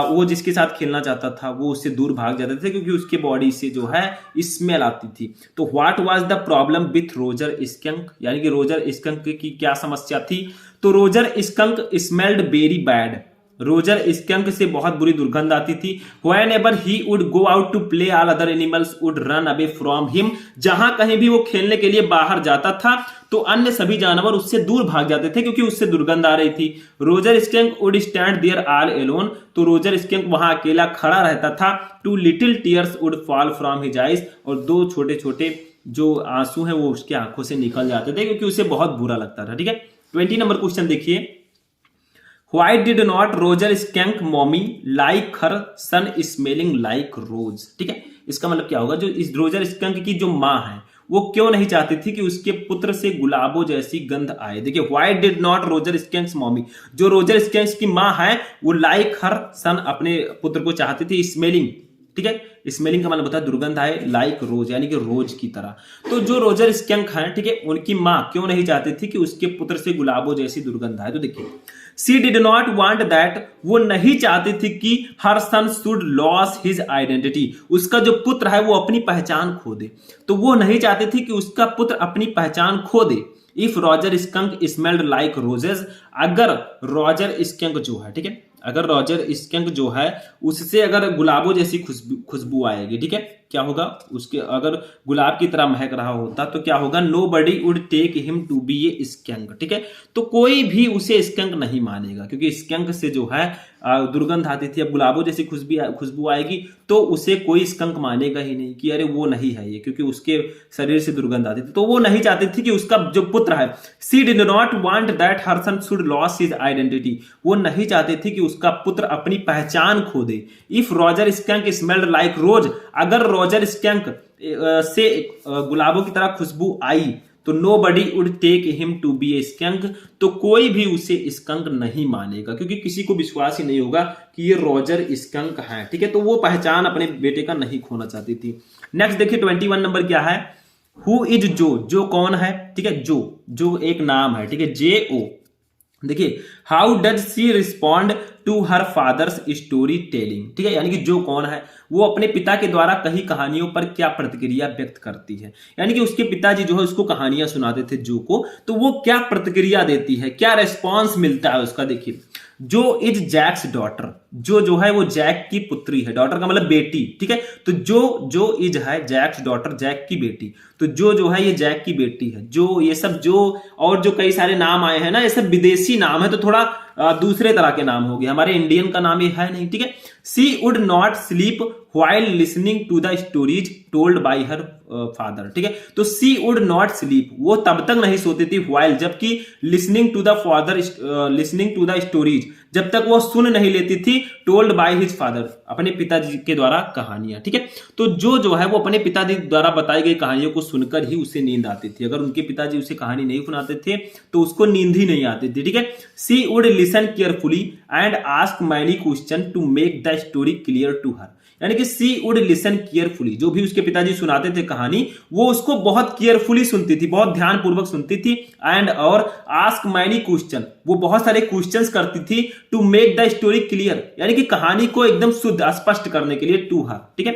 वो जिसके साथ खेलना चाहता था वो उससे दूर भाग जाते थे, क्योंकि उसके बॉडी से जो है स्मेल आती थी। तो what was the problem with Roger skunk, यानी कि रोजर स्कंक की क्या समस्या थी। तो Roger skunk smelled very bad, Roger skunk से बहुत बुरी दुर्गंध आती थी। Whenever he would go out to play, all other animals would run away from him, जहां कहीं भी वो खेलने के लिए बाहर जाता था तो अन्य सभी जानवर उससे दूर भाग जाते थे, क्योंकि उससे दुर्गंध आ रही थी। Roger Skunk would stand there all alone, तो रोजर स्कंक वहां अकेला खड़ा रहता था। Two little tears would fall from his eyes, और दो छोटे छोटे जो आंसू हैं वो उसके आंखों से निकल जाते थे, क्योंकि उसे बहुत बुरा लगता था। ठीक है, 20 नंबर क्वेश्चन देखिए। Why did not Roger skunk mommy like her son smelling like rose? ठीक है, इसका मतलब क्या होगा, जो इस रोजर स्कंक की जो माँ है वो क्यों नहीं चाहती थी कि उसके पुत्र से गुलाबों जैसी गंध आए। देखिए why did not Roger skunk mommy, जो रोजर स्कंक की माँ है वो like her son, अपने पुत्र को चाहती थी स्मेलिंग। ठीक है, स्मेलिंग का मतलब होता है दुर्गंध आए, लाइक रोज यानी कि रोज की तरह। तो जो रोजर स्कंक है, ठीक है, उनकी माँ क्यों नहीं चाहती थी कि उसके पुत्र से गुलाबों जैसी दुर्गंध आए। तो देखिए सी डिड नॉट वांट दैट, वो नहीं चाहती थी कि हर son should loss his identity, उसका जो पुत्र है वो अपनी पहचान खो दे। तो वो नहीं चाहती थी कि उसका पुत्र अपनी पहचान खो दे। If Roger Skunk smelled like roses, अगर रॉजर स्कंक जो है, ठीक है, अगर रॉजर स्कंक जो है उससे अगर गुलाबों जैसी खुशबू आएगी, ठीक है, क्या होगा, उसके अगर गुलाब की तरह महक रहा होता तो क्या होगा, nobody would take him to be a skunk. ठीक है, तो कोई भी उसे स्कंक नहीं मानेगा, क्योंकि स्कंक से जो है दुर्गंध आती थी। अब गुलाबों जैसी खुशबू आएगी तो उसे कोई स्कंक मानेगा ही नहीं कि अरे वो नहीं है ये, क्योंकि उसके शरीर से दुर्गंध आती थी। तो वो नहीं चाहती थी कि उसका जो पुत्र है, she did not want that her son should loss his identity, वो नहीं चाहती थी कि उसका पुत्र अपनी पहचान खो दे। If Roger Skunk smelled like rose, अगर रॉजर स्कंक से गुलाबों की तरह खुशबू आई तो nobody would take him to be a skunk, तो कोई भी उसे स्कंक नहीं मानेगा, क्योंकि किसी को विश्वास ही नहीं होगा कि ये रॉजर स्कंक है। ठीक है, तो वो पहचान अपने बेटे का नहीं खोना चाहती थी। नेक्स्ट देखिए 21 नंबर क्या है, हु इज जो, जो कौन है, ठीक है, जो एक नाम है, ठीक है, जे ओ। देखिए how does she respond to her father's story telling, ठीक है, यानी कि जो कौन है वो अपने पिता के द्वारा कही कहानियों पर क्या प्रतिक्रिया व्यक्त करती है। यानी कि उसके पिताजी जो है उसको कहानियां सुनाते थे जो को, तो वो क्या प्रतिक्रिया देती है, क्या रेस्पॉन्स मिलता है उसका। देखिए जो इज जैक्स डॉटर, जो है वो जैक की पुत्री है, डॉटर का मतलब बेटी, ठीक है। तो जो इज है जैक्स डॉटर, जैक की बेटी, तो जो है ये जैक की बेटी है। जो ये सब जो और जो कई सारे नाम आए हैं ना, ये सब विदेशी नाम है, तो थोड़ा दूसरे तरह के नाम हो गए, हमारे इंडियन का नाम ये है नहीं, ठीक है। She would not sleep while listening to the stories told by her father, ठीक है। तो सी वुड नॉट स्लीप, वो तब तक नहीं सोती थी, व्हाइल जबकि listening to the father, listening to the stories जब तक वो सुन नहीं लेती थी, टोल्ड बाय हिज फादर, अपने पिताजी के द्वारा कहानियां, ठीक है। तो जो है वो अपने पिताजी द्वारा बताई गई कहानियों को सुनकर ही उसे नींद आती थी। अगर उनके पिताजी उसे कहानी नहीं सुनाते थे तो उसको नींद ही नहीं आती थी, ठीक है। She would listen carefully and ask many question to make the story clear to her, यानी कि सी वुड लिसन केयरफुली, जो भी उसके पिताजी सुनाते थे कहानी वो उसको बहुत केयरफुली सुनती थी, बहुत ध्यानपूर्वक सुनती थी। एंड और आस्क मैनी क्वेश्चन, वो बहुत सारे क्वेश्चंस करती थी, to make the story clear, यानी कि कहानी को एकदम शुद्ध स्पष्ट करने के लिए, टू हर, ठीक है,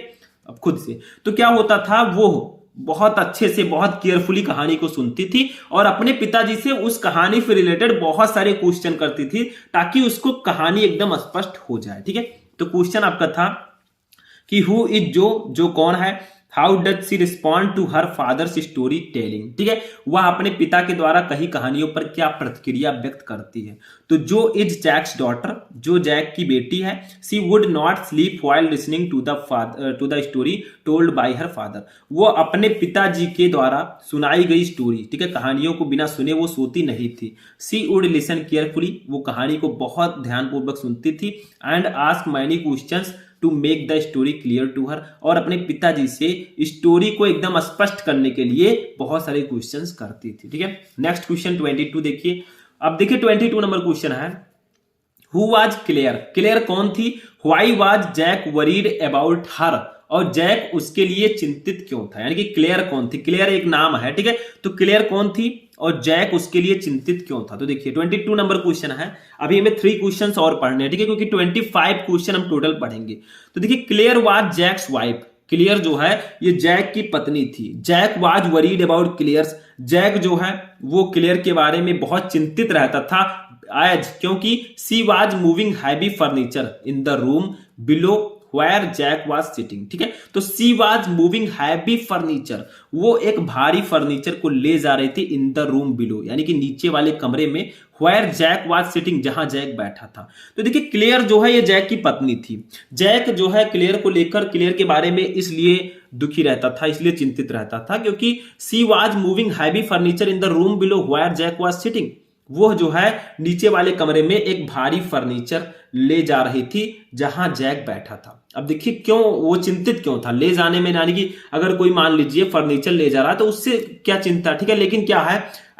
अब खुद से। तो क्या होता था, वो बहुत अच्छे से बहुत केयरफुली कहानी को सुनती थी और अपने पिताजी से उस कहानी से रिलेटेड बहुत सारे क्वेश्चन करती थी ताकि उसको कहानी एकदम स्पष्ट हो जाए, ठीक है। तो क्वेश्चन आपका था कि हु इज जो कौन है, how does she respond to her father's story telling, ठीक है, वह अपने पिता के द्वारा कही कहानियों पर क्या प्रतिक्रिया व्यक्त करती है। तो जो इज जैक्स डॉटर, जो जैक की बेटी है, she would not sleep while listening to the story told by her father, वो अपने पिताजी के द्वारा सुनाई गई स्टोरी, ठीक है, कहानियों को बिना सुने वो सोती नहीं थी। सी वुड लिसन केयरफुली, वो कहानी को बहुत ध्यानपूर्वक सुनती थी। And ask many questions to make the story clear to her, और अपने पिताजी से स्टोरी को एकदम स्पष्ट करने के लिए बहुत सारे क्वेश्चंस करती थी, ठीक है। नेक्स्ट क्वेश्चन 22 देखिए। अब देखिए 22 नंबर क्वेश्चन है, हु वाज क्लेयर, क्लेयर कौन थी, why was Jack worried about her, और जैक उसके लिए चिंतित क्यों था, यानी कि क्लेयर कौन थी, क्लेयर एक नाम है, ठीक है। तो क्लेयर कौन थी और जैक उसके लिए चिंतित क्यों था। तो देखिए 22 नंबर क्वेश्चन है, अभी हमें 3 क्वेश्चंस और पढ़ने हैं, ठीक है, क्योंकि 25 क्वेश्चन हम टोटल पढ़ेंगे। तो देखिए clear was Jack's wife, Claire जो है ये जैक की पत्नी थी। Jack was worried about Claire's, Jack जो है वो क्लियर के बारे में बहुत चिंतित रहता था, एज क्योंकि she was moving heavy furniture in the room below Where Jack was sitting, ठीक है। तो she was moving heavy furniture, वो एक भारी फर्नीचर को ले जा रही थी इन द रूम बिलो, यानी कि नीचे वाले कमरे में, Where जैक was sitting, जहां जैक बैठा था। तो देखिए क्लेयर जो है ये जैक की पत्नी थी। जैक जो है क्लेयर को लेकर, क्लेयर के बारे में इसलिए दुखी रहता था, इसलिए चिंतित रहता था क्योंकि she was moving heavy furniture in the room below Where Jack was sitting, वो जो है नीचे वाले कमरे में एक भारी फर्नीचर ले जा रही थी जहां जैक बैठा था। अब देखिए क्यों वो चिंतित क्यों था, ले जाने में, यानी कि अगर कोई मान लीजिए फर्नीचर ले जा रहा है तो उससे क्या चिंता, ठीक है। लेकिन क्या है,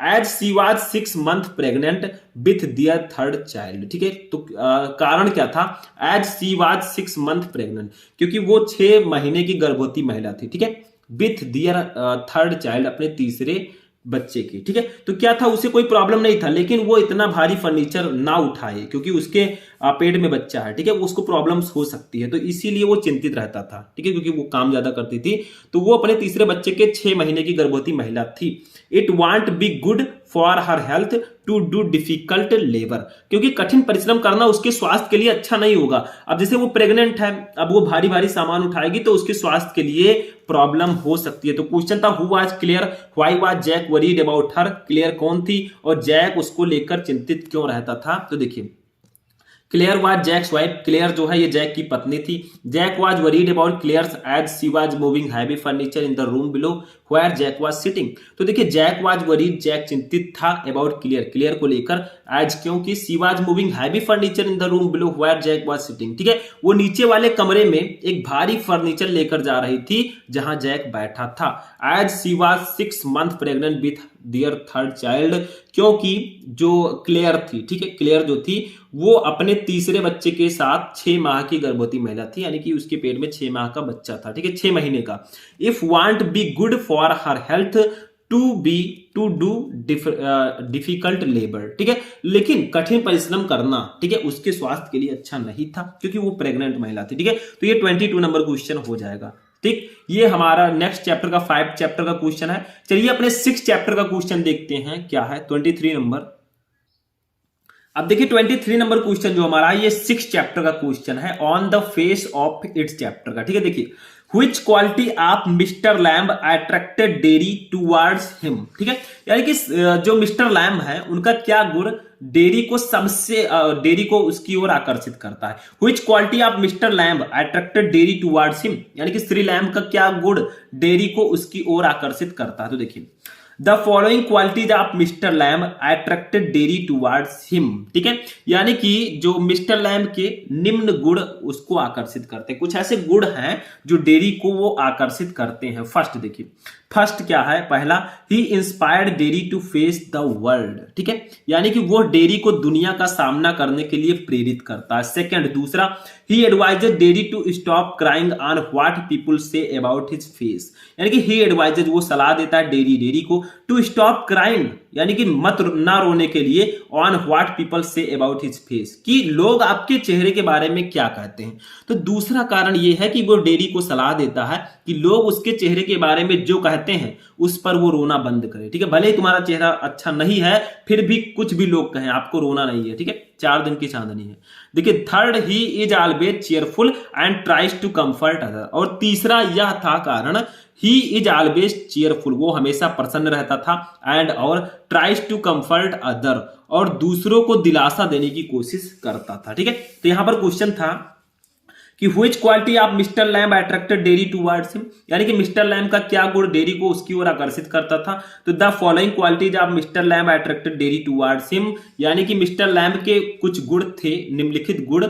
as she was 6 months pregnant with their 3rd child, ठीक है। तो कारण क्या था, as she was 6 months pregnant, क्योंकि वो 6 महीने की गर्भवती महिला थी, ठीक है, विथ दियर 3rd चाइल्ड, अपने तीसरे बच्चे की, ठीक है। तो क्या था, उसे कोई प्रॉब्लम नहीं था, लेकिन वो इतना भारी फर्नीचर ना उठाए क्योंकि उसके पेट में बच्चा है, ठीक है, उसको प्रॉब्लम्स हो सकती है, तो इसीलिए वो चिंतित रहता था, ठीक है, क्योंकि वो काम ज्यादा करती थी। तो वो अपने तीसरे बच्चे के 6 महीने की गर्भवती महिला थी। It want be good for her health to do difficult labour, क्योंकि कठिन परिश्रम करना उसके स्वास्थ्य के लिए अच्छा नहीं होगा। अब जैसे वो प्रेग्नेंट है, अब वो भारी भारी सामान उठाएगी तो उसके स्वास्थ्य के लिए प्रॉब्लम हो सकती है। तो क्वेश्चन था, who was Claire, why was Jack worried about her, Claire कौन थी और जैक उसको लेकर चिंतित क्यों रहता था। तो देखिए clear was Jack's wife, Claire जो है ये जैक की पत्नी थी। Jack was worried about Claire's as she was moving heavy furniture in the room below where Jack was sitting. तो देखिए जैक वाज वरीड, जैक चिंतित था अबाउट क्लियर, क्लियर को लेकर, एज क्योंकि she was moving heavy furniture in the room below where Jack was sitting, ठीक है, वो नीचे वाले कमरे में एक भारी फर्नीचर लेकर जा रही थी जहां जैक बैठा था। As she was 6 months pregnant with their 3rd child, क्योंकि जो क्लेयर थी, ठीक है, क्लेयर जो थी वो अपने तीसरे बच्चे के साथ 6 माह की गर्भवती महिला थी, यानी कि उसके पेट में 6 माह का बच्चा था, ठीक है, 6 महीने का। If want be good for her health to do difficult labour, ठीक है, लेकिन कठिन परिश्रम करना, ठीक है, उसके स्वास्थ्य के लिए अच्छा नहीं था क्योंकि वो प्रेग्नेंट महिला थी, ठीक है। तो ये 22 नंबर क्वेश्चन हो जाएगा, ठीक। ये हमारा नेक्स्ट चैप्टर का 5 चैप्टर का क्वेश्चन है। चलिए अपने 6 चैप्टर का क्वेश्चन देखते हैं क्या है। 23 नंबर, अब देखिए 23 नंबर क्वेश्चन जो हमारा ये 6 चैप्टर का क्वेश्चन है, on the face of its chapter का। ठीक है, देखिए which quality of mister lamb attracted dairy towards him. ठीक है, यानी कि जो मिस्टर लैम्ब है उनका क्या गुण डेरी को डेरी को उसकी ओर आकर्षित करता है। Which quality of mister lamb attracted dairy towards him, यानी कि श्री लैम्ब का क्या गुण डेरी को उसकी ओर आकर्षित करता है। तो देखिए the following qualities of mister lamb attracted dairy towards him. ठीक है, यानी कि जो मिस्टर लैम्ब के निम्न गुण उसको आकर्षित करते हैं। कुछ ऐसे गुण हैं जो डेरी को वो आकर्षित करते हैं। फर्स्ट देखिए, फर्स्ट क्या है, पहला he inspired Derry to face the world. ठीक है, यानी कि वो डेरी को दुनिया का सामना करने के लिए प्रेरित करता है। सेकंड, दूसरा, he advised Derry to stop crying on what people say about his face, यानी कि ही एडवाइजेड वो सलाह देता है डेरी को टू स्टॉप क्राइंग, यानी कि मत ना रोने के लिए, on what people say about his face, कि लोग आपके चेहरे के बारे में क्या कहते हैं। तो दूसरा कारण यह है कि वो डेरी को सलाह देता है कि लोग उसके चेहरे के बारे में जो कहते हैं उस पर वो रोना बंद करे। ठीक है, भले ही तुम्हारा चेहरा अच्छा नहीं है फिर भी कुछ भी लोग कहें, आपको रोना नहीं है। ठीक है, 4 दिन की चांदनी है। देखिए third, he is always cheerful and tries to comfort other, और तीसरा यह था कारण, ही इज ऑलवेज चीयरफुल, वो हमेशा प्रसन्न रहता था, एंड और ट्राइज टू कंफर्ट अदर, और दूसरों को दिलासा देने की कोशिश करता था। ठीक है, तो यहां पर क्वेश्चन था कि which quality of mister lamb attracted dairy towards him, यानी कि मिस्टर लैम्ब का क्या गुण डेरी को उसकी ओर आकर्षित करता था। तो the following qualities of mister lamb attracted dairy towards him, यानी कि मिस्टर लैम्ब के कुछ गुण थे, निम्नलिखित गुण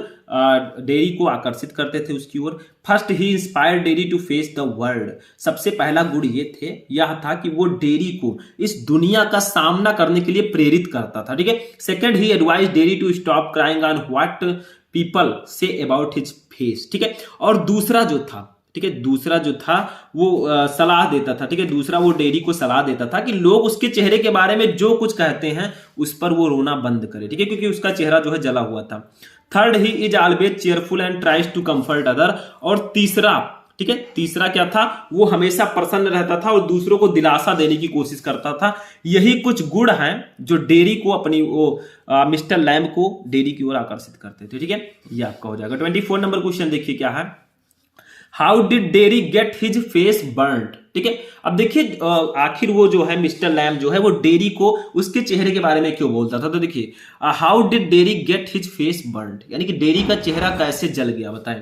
डेरी को आकर्षित करते थे उसकी ओर। First, he inspired Derry to face the world, सबसे पहला गुण यह था कि वो डेरी को इस दुनिया का सामना करने के लिए प्रेरित करता था। ठीक है, second, he advise Derry to stop crying on what people say about his face. ठीक है, और दूसरा जो था, ठीक है, दूसरा जो था वो सलाह देता था। ठीक है, दूसरा वो डेरी को सलाह देता था कि लोग उसके चेहरे के बारे में जो कुछ कहते हैं उस पर वो रोना बंद करे। ठीक है, क्योंकि उसका चेहरा जो है जला हुआ था। Third, he is always cheerful and tries to comfort other, और तीसरा, ठीक है, तीसरा क्या था, वो हमेशा प्रसन्न रहता था और दूसरों को दिलासा देने की कोशिश करता था। यही कुछ गुण हैं जो डेरी को अपनी मिस्टर लैम्ब को डेरी की ओर आकर्षित करते थे। ठीक है, ये आपका हो जाएगा। 24 नंबर क्वेश्चन देखिए क्या है, how did Derry get his face burned. ठीक है, अब देखिए आखिर वो जो है मिस्टर लैम्ब जो है वो डेरी को उसके चेहरे के बारे में क्यों बोलता था। तो देखिए how did Derry get his face burned, यानी कि डेरी का चेहरा कैसे जल गया, बताएं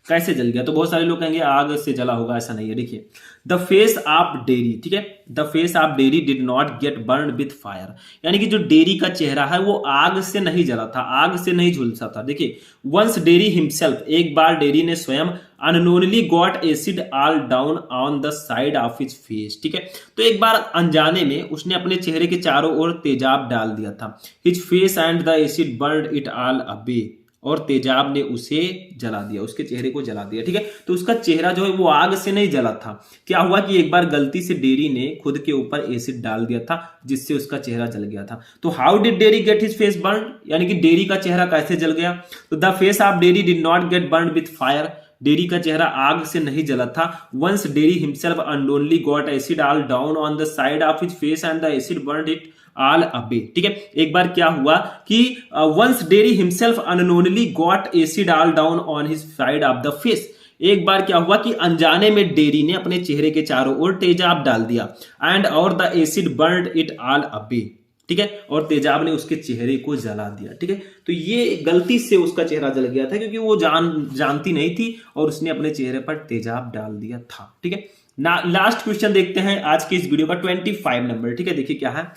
कैसे जल गया। तो बहुत सारे लोग कहेंगे आग से जला होगा, ऐसा नहीं है। देखिए द फेस ऑफ डेरी, ठीक है, the face of Derry did not get burn with fire, यानी कि जो डेरी का चेहरा है वो आग से नहीं जला था, आग से नहीं झुलसा था। देखिए वंस डेरी हिमसेल्फ, एक बार डेरी ने स्वयं unknowingly got acid all down on the side of his face. ठीक है, तो एक बार अनजाने में उसने अपने चेहरे के चारों ओर तेजाब डाल दिया था। His face and the acid burn it all away, और तेजाब ने उसे जला दिया, उसके चेहरे को जला दिया। ठीक है, तो उसका चेहरा जो है वो आग से नहीं जला था। क्या हुआ कि एक बार गलती से डेरी ने खुद के ऊपर एसिड डाल दिया था जिससे उसका चेहरा जल गया था। तो how did Derry get his face burn, यानी कि डेरी का चेहरा कैसे जल गया। तो the face of Derry did not get burn with fire, Derry का चेहरा आग से नहीं जला था। Once Derry himself unknowingly got acid all down on the side of his face and the acid burn it all away. ठीक है, एक बार क्या हुआ कि once Derry himself unknowingly got acid all down on his side of the face, एक बार क्या हुआ कि अनजाने में डेरी ने अपने चेहरे के चारों ओर तेजाब डाल दिया, एंड और the acid burn it all away. ठीक है, और तेजाब ने उसके चेहरे को जला दिया। ठीक है, तो ये गलती से उसका चेहरा जल गया था क्योंकि वो जानती नहीं थी और उसने अपने चेहरे पर तेजाब डाल दिया था। ठीक है, लास्ट क्वेश्चन देखते हैं आज की इस वीडियो का, 25 नंबर। ठीक है, देखिए क्या है,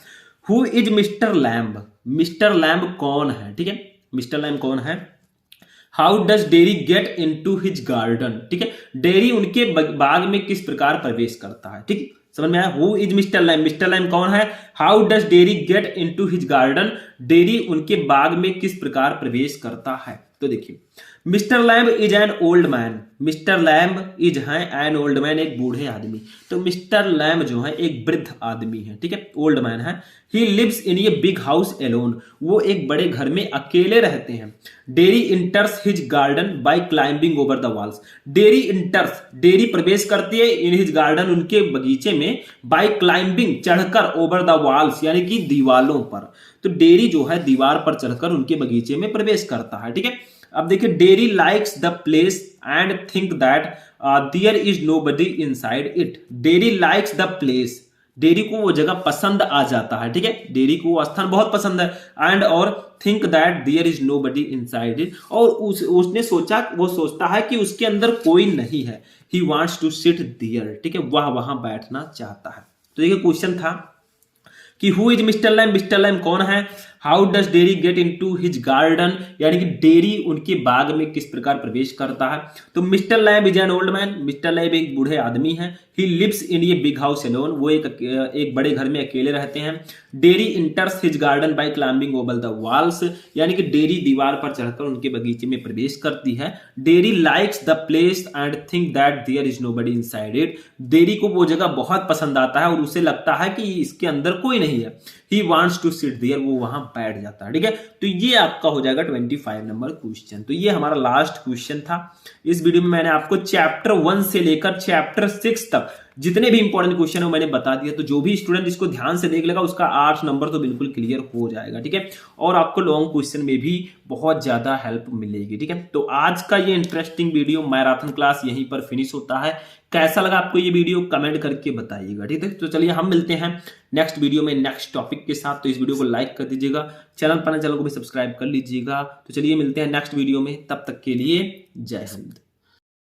who is mister lamb, mister lamb कौन है। ठीक है, मिस्टर लैम्ब कौन है। How does dairy get into his garden, ठीक है, डेरी उनके बाग में किस प्रकार प्रवेश करता है। ठीक, समझ में आया। Who is mister lamb, mister lamb कौन है। How does dairy get into his garden, dairy उनके बाग में किस प्रकार प्रवेश करता है। तो देखिए mister Lamb is an old man. Mr Lamb is है एन ओल्ड मैन, एक बूढ़े आदमी। तो मिस्टर लैम्ब जो है एक वृद्ध आदमी है, ठीक है, ओल्ड मैन है। He lives in a big house alone, वो एक बड़े घर में अकेले रहते हैं। Derry enters his garden by climbing over the walls. Derry enters, Derry प्रवेश करती है इन हिज गार्डन, उनके बगीचे में, बाय क्लाइंबिंग, चढ़कर, ओवर द वॉल्स यानी कि दीवालों पर। तो डेरी जो है दीवार पर चढ़कर उनके बगीचे में प्रवेश करता है, ठीक है। अब देखिए, Derry likes the place and think that there is nobody inside it. Derry likes the place, Derry को वो जगह पसंद आ जाता है, ठीक है, डेरी को वो स्थान बहुत पसंद है। एंड और think that there is nobody inside it, और उसने सोचा, वो सोचता है कि उसके अंदर कोई नहीं है। He wants to sit there, ठीक है, वह वहां बैठना चाहता है। तो देखिए क्वेश्चन था कि who is mister lamb, mister lamb कौन है। How does dairy get into his garden, यानी कि डेरी उनके बाग में किस प्रकार प्रवेश करता है। तो Mr Lamb is an old man, Mr Lamb एक बूढ़े आदमी है। He lives in a big house alone, वो एक बड़े घर में अकेले रहते हैं। Derry enters his garden by climbing over the walls, यानी कि डेरी दीवार पर चढ़कर उनके बगीचे में प्रवेश करती है। Derry likes the place and think that there is nobody inside it, Derry को वो जगह बहुत पसंद आता है और उसे लगता है कि इसके अंदर कोई नहीं है। He wants to sit there, वो वहां बैठ जाता है, ठीक है। तो ये आपका हो जाएगा 25 नंबर क्वेश्चन। तो ये हमारा लास्ट क्वेश्चन था। इस वीडियो में मैंने आपको चैप्टर 1 से लेकर चैप्टर 6 तक जितने भी इंपॉर्टेंट क्वेश्चन है मैंने बता दिया। तो जो भी स्टूडेंट इसको ध्यान से देख लेगा उसका 8 नंबर तो बिल्कुल क्लियर हो जाएगा, ठीक है। और आपको लॉन्ग क्वेश्चन में भी बहुत ज्यादा हेल्प मिलेगी, ठीक है। तो आज का ये इंटरेस्टिंग वीडियो मैराथन क्लास यहीं पर फिनिश होता है। कैसा लगा आपको ये वीडियो कमेंट करके बताइएगा, ठीक है। तो चलिए हम मिलते हैं नेक्स्ट वीडियो में नेक्स्ट टॉपिक के साथ। तो इस वीडियो को लाइक कर दीजिएगा, चैनल को भी सब्सक्राइब कर लीजिएगा। तो चलिए मिलते हैं नेक्स्ट वीडियो में, तब तक के लिए जय हिंद।